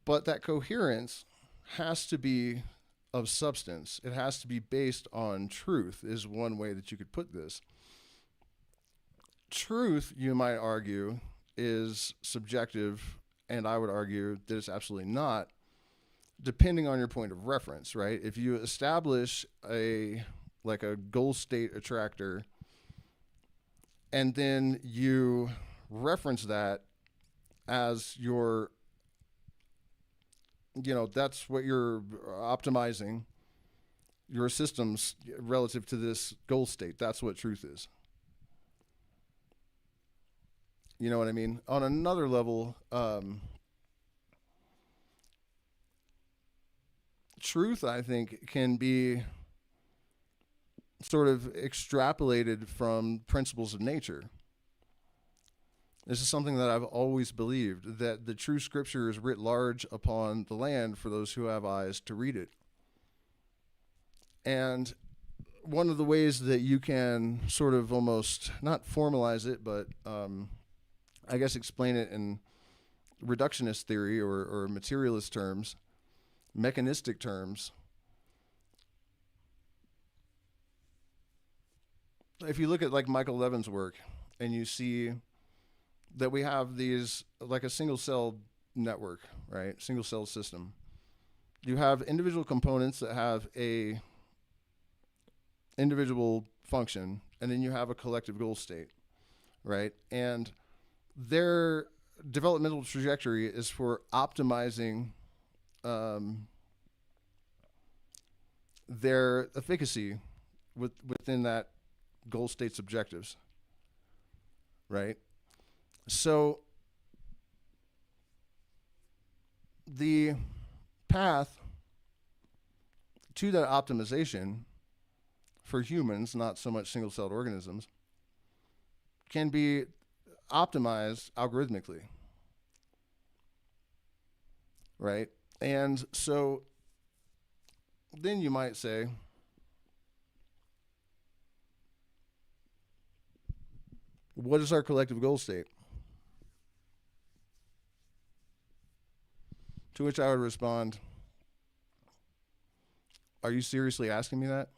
But that coherence has to be of substance. It has to be based on truth, is one way that you could put this. Truth, you might argue, is subjective, and I would argue that it's absolutely not, depending on your point of reference, right? If you establish a goal state attractor, and then you reference that as your, you know, that's what you're optimizing your systems relative to this goal state. That's what truth is. You know what I mean? On another level, truth, I think, can be sort of extrapolated from principles of nature. This is something that I've always believed, that the true scripture is writ large upon the land for those who have eyes to read it. And one of the ways that you can sort of almost, not formalize it, but I guess explain it in reductionist theory, or materialist terms, mechanistic terms. If you look at like Michael Levin's work, and you see that we have these, like a single cell network, right? Single cell system. You have individual components that have a individual function, and then you have a collective goal state, right? And their developmental trajectory is for optimizing their efficacy within that goal state's objectives, right? So the path to that optimization for humans, not so much single-celled organisms, can be optimized algorithmically, right? And so then you might say, what is our collective goal state? To which I would respond, are you seriously asking me that?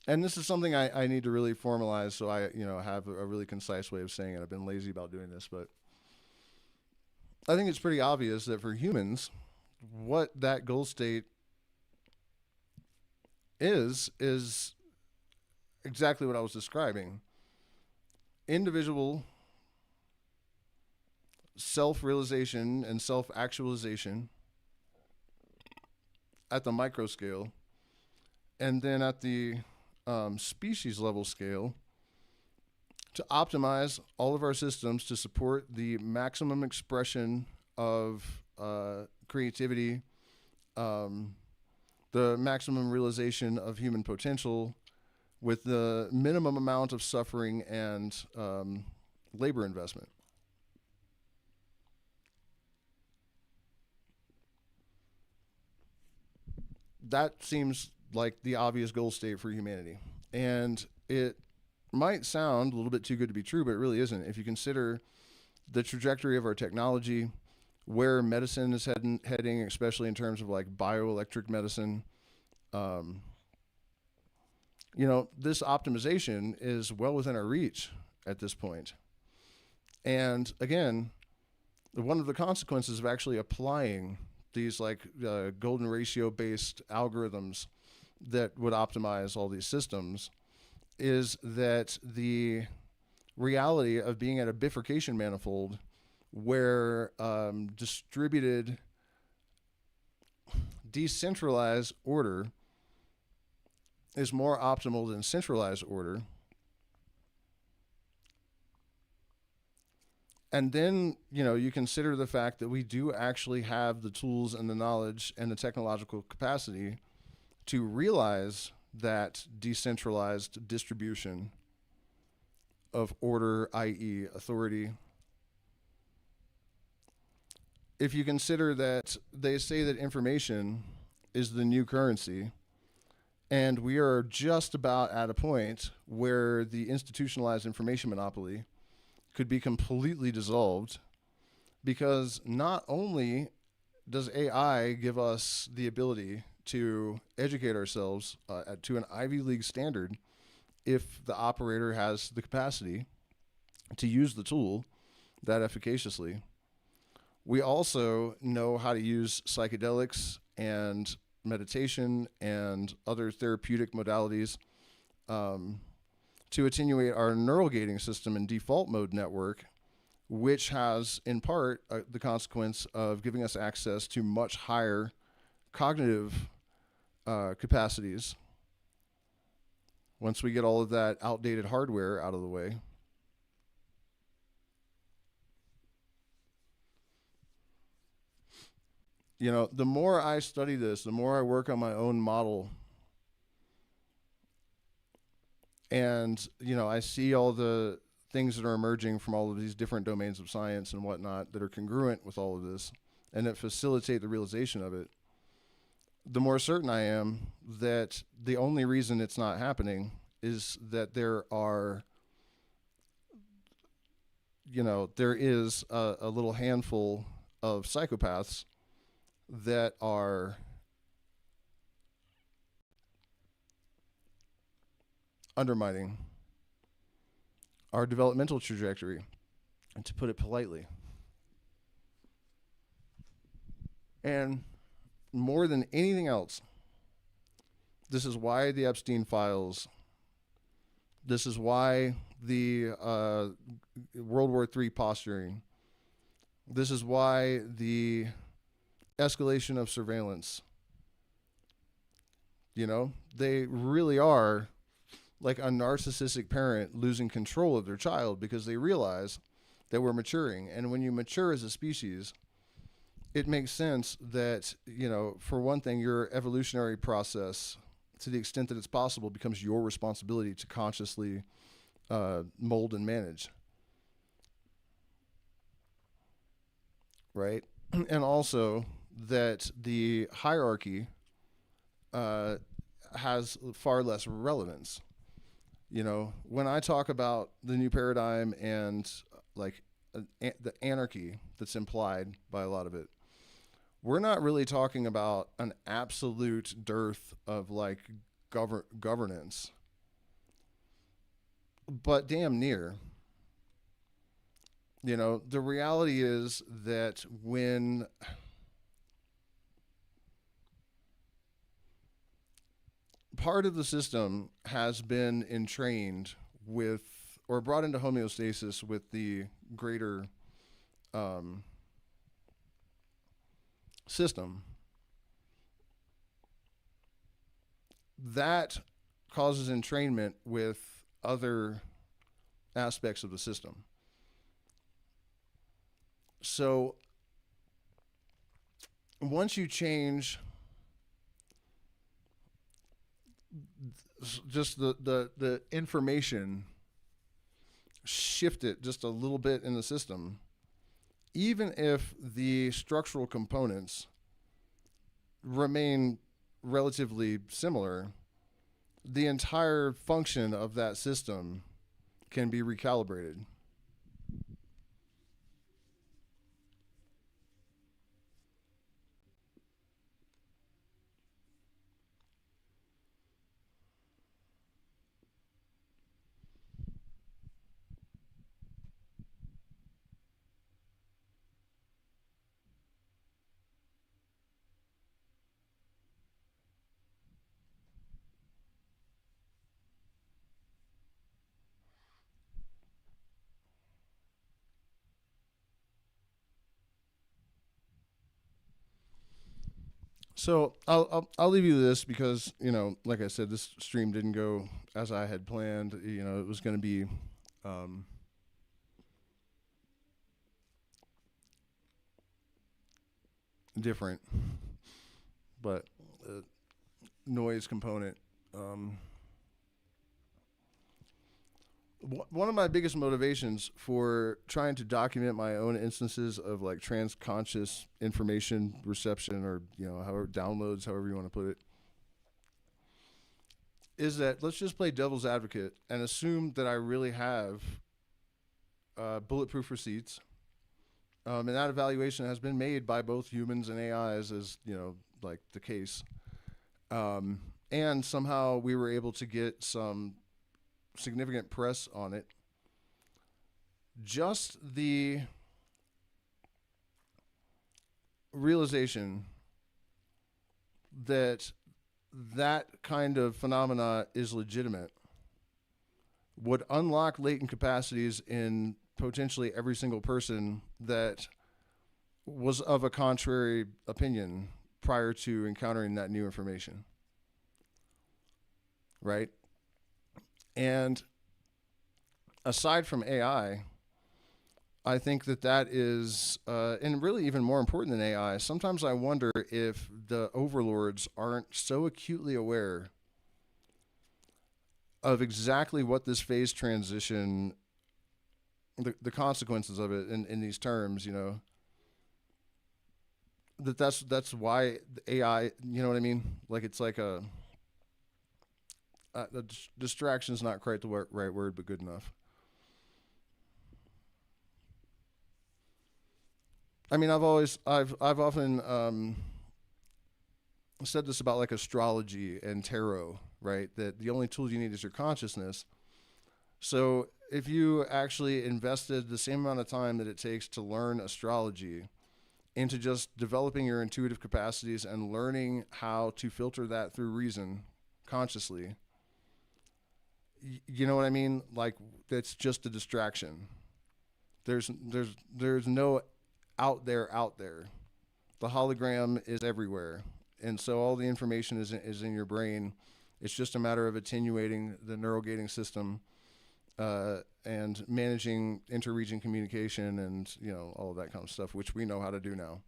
And this is something I need to really formalize, so I, you know, have a really concise way of saying it. I've been lazy about doing this, but I think it's pretty obvious that for humans, what that goal state is exactly what I was describing. Individual self-realization and self-actualization at the micro scale, and then at the species level scale, to optimize all of our systems to support the maximum expression of creativity, the maximum realization of human potential with the minimum amount of suffering and labor investment. That seems like the obvious goal state for humanity. And it might sound a little bit too good to be true, but it really isn't. If you consider the trajectory of our technology, where medicine is heading, especially in terms of like bioelectric medicine, this optimization is well within our reach at this point. And again, one of the consequences of actually applying these like golden ratio based algorithms that would optimize all these systems is that the reality of being at a bifurcation manifold where distributed, decentralized order is more optimal than centralized order. And then, you consider the fact that we do actually have the tools and the knowledge and the technological capacity to realize that decentralized distribution of order, i.e. authority. If you consider that they say that information is the new currency, and we are just about at a point where the institutionalized information monopoly could be completely dissolved, because not only does AI give us the ability to educate ourselves to an Ivy League standard if the operator has the capacity to use the tool that efficaciously, we also know how to use psychedelics and meditation and other therapeutic modalities to attenuate our neural gating system and default mode network, which has in part the consequence of giving us access to much higher cognitive capacities once we get all of that outdated hardware out of the way. The more I study this, the more I work on my own model. And, I see all the things that are emerging from all of these different domains of science and whatnot that are congruent with all of this and that facilitate the realization of it. The more certain I am that the only reason it's not happening is that there is a little handful of psychopaths that are undermining our developmental trajectory, and to put it politely. And more than anything else, this is why the Epstein files, this is why the World War III posturing, this is why the escalation of surveillance, they really are like a narcissistic parent losing control of their child because they realize that we're maturing. And when you mature as a species, it makes sense that, for one thing, your evolutionary process, to the extent that it's possible, becomes your responsibility to consciously mold and manage. Right? And also that the hierarchy has far less relevance. When I talk about the new paradigm and like the anarchy that's implied by a lot of it, we're not really talking about an absolute dearth of like governance, but damn near. The reality is that when part of the system has been entrained with or brought into homeostasis with the greater system, that causes entrainment with other aspects of the system. So once you change just the information, shift it just a little bit in the system, even if the structural components remain relatively similar, the entire function of that system can be recalibrated. So I'll leave you this because, like I said, this stream didn't go as I had planned. It was going to be different, but noise component. One of my biggest motivations for trying to document my own instances of like transconscious information reception, or however downloads, however you want to put it, is that let's just play devil's advocate and assume that I really have bulletproof receipts, and that evaluation has been made by both humans and AIs, as like the case, and somehow we were able to get some significant press on it. Just the realization that kind of phenomena is legitimate would unlock latent capacities in potentially every single person that was of a contrary opinion prior to encountering that new information. Right? And aside from AI, I think that is, and really even more important than AI, sometimes I wonder if the overlords aren't so acutely aware of exactly what this phase transition, the consequences of it in these terms, that's why AI, you know what I mean? Like it's like a distraction is not quite the right word, but good enough. I mean, I've often said this about like astrology and tarot, right? That the only tool you need is your consciousness. So if you actually invested the same amount of time that it takes to learn astrology into just developing your intuitive capacities and learning how to filter that through reason consciously, you know what I mean? Like that's just a distraction. There's no out there. The hologram is everywhere, and so all the information is in your brain. It's just a matter of attenuating the neural gating system, and managing interregion communication, and all of that kind of stuff, which we know how to do now.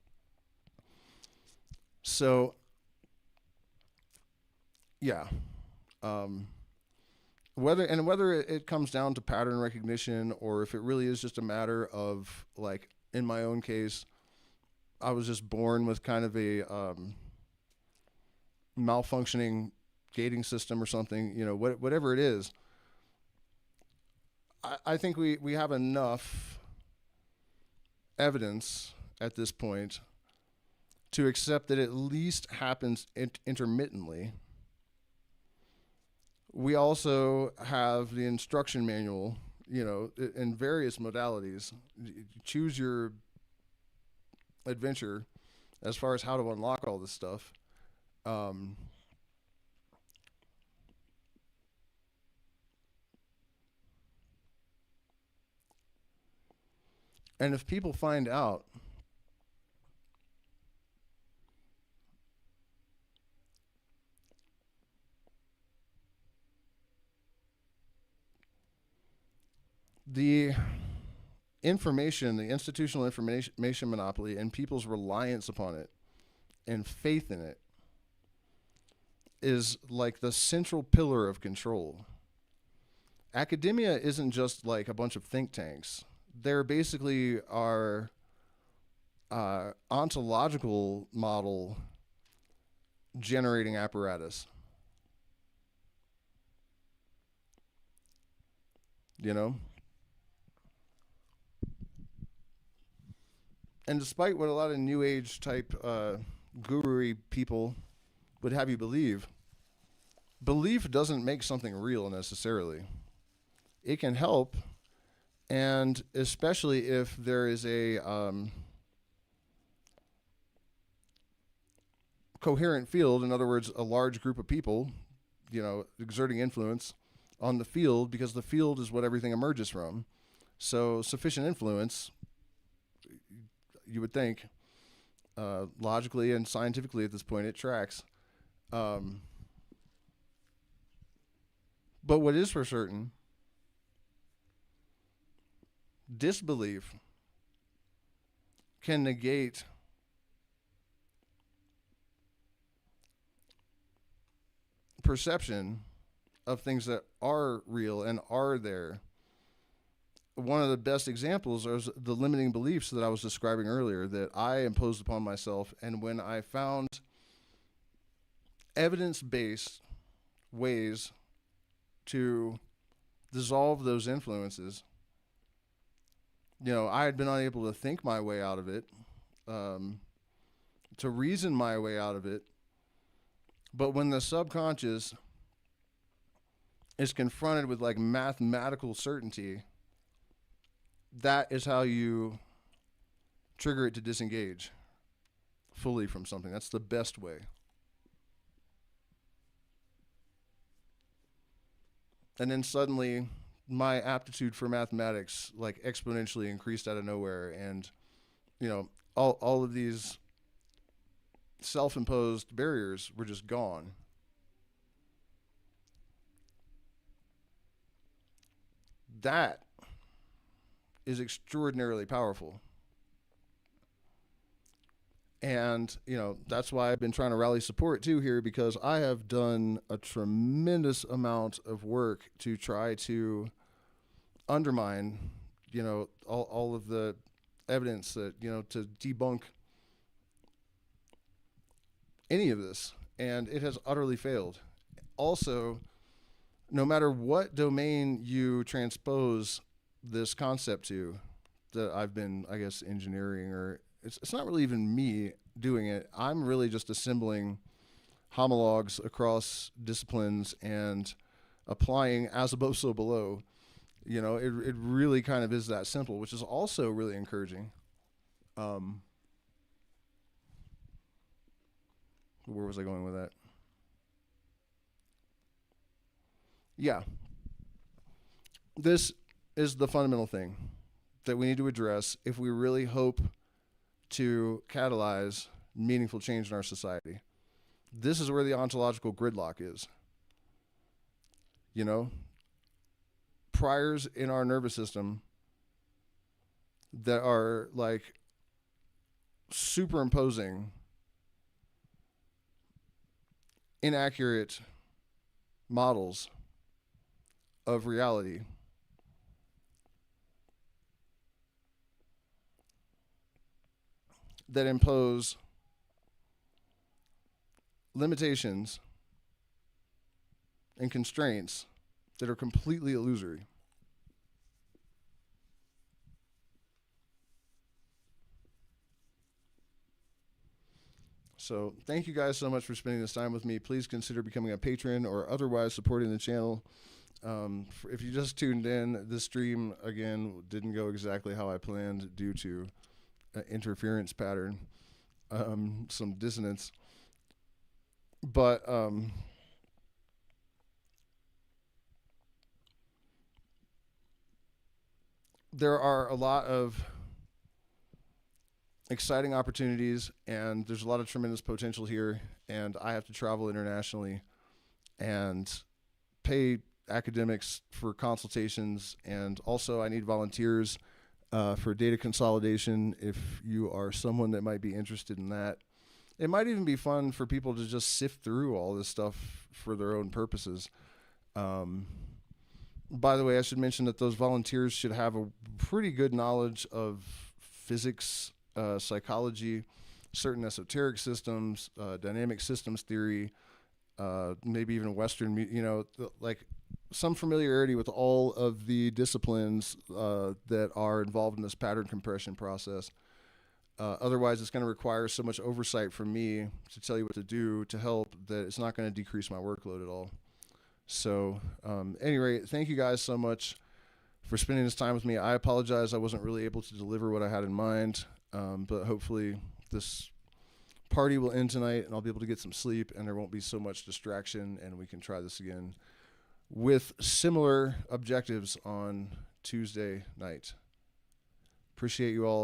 So, yeah. Whether it comes down to pattern recognition, or if it really is just a matter of, like in my own case, I was just born with kind of a malfunctioning gating system or something, whatever it is, I think we have enough evidence at this point to accept that it at least happens intermittently. We also have the instruction manual, in various modalities. Choose your adventure as far as how to unlock all this stuff. And if people find out the information, the institutional information monopoly, and people's reliance upon it and faith in it is like the central pillar of control. Academia isn't just like a bunch of think tanks. They're basically our ontological model generating apparatus. You know? And despite what a lot of new age type guru-y people would have you believe, belief doesn't make something real necessarily. It can help, and especially if there is a coherent field, in other words, a large group of people, exerting influence on the field, because the field is what everything emerges from. So sufficient influence, you would think, logically and scientifically at this point, it tracks. But what is for certain, disbelief can negate perception of things that are real and are there. One of the best examples is the limiting beliefs that I was describing earlier that I imposed upon myself. And when I found evidence-based ways to dissolve those influences, I had been unable to think my way out of it, to reason my way out of it. But when the subconscious is confronted with like mathematical certainty, that is how you trigger it to disengage fully from something. That's the best way. And then suddenly my aptitude for mathematics like exponentially increased out of nowhere. And, all of these self-imposed barriers were just gone. That is extraordinarily powerful. And, that's why I've been trying to rally support too here, because I have done a tremendous amount of work to try to undermine, all of the evidence that, to debunk any of this. And it has utterly failed. Also, no matter what domain you transpose this concept to, that I've been, I guess, engineering, or it's not really even me doing it. I'm really just assembling homologs across disciplines and applying as above, so below. It really kind of is that simple, which is also really encouraging. Where was I going with that? Yeah. This is the fundamental thing that we need to address if we really hope to catalyze meaningful change in our society. This is where the ontological gridlock is. Priors in our nervous system that are like superimposing inaccurate models of reality that impose limitations and constraints that are completely illusory. So thank you guys so much for spending this time with me. Please consider becoming a patron or otherwise supporting the channel. If you just tuned in, this stream, again, didn't go exactly how I planned due to interference pattern, some dissonance. But there are a lot of exciting opportunities, and there's a lot of tremendous potential here, and I have to travel internationally and pay academics for consultations, and also I need volunteers for data consolidation if you are someone that might be interested in that. it might even be fun for people to just sift through all this stuff for their own purposes. By the way, I should mention that those volunteers should have a pretty good knowledge of physics, psychology, certain esoteric systems, dynamic systems theory, maybe even Western, like some familiarity with all of the disciplines that are involved in this pattern compression process. Otherwise, it's going to require so much oversight from me to tell you what to do to help that it's not going to decrease my workload at all. So, any rate, thank you guys so much for spending this time with me. I apologize I wasn't really able to deliver what I had in mind, but hopefully this party will end tonight and I'll be able to get some sleep and there won't be so much distraction and we can try this again with similar objectives on Tuesday night. Appreciate you all.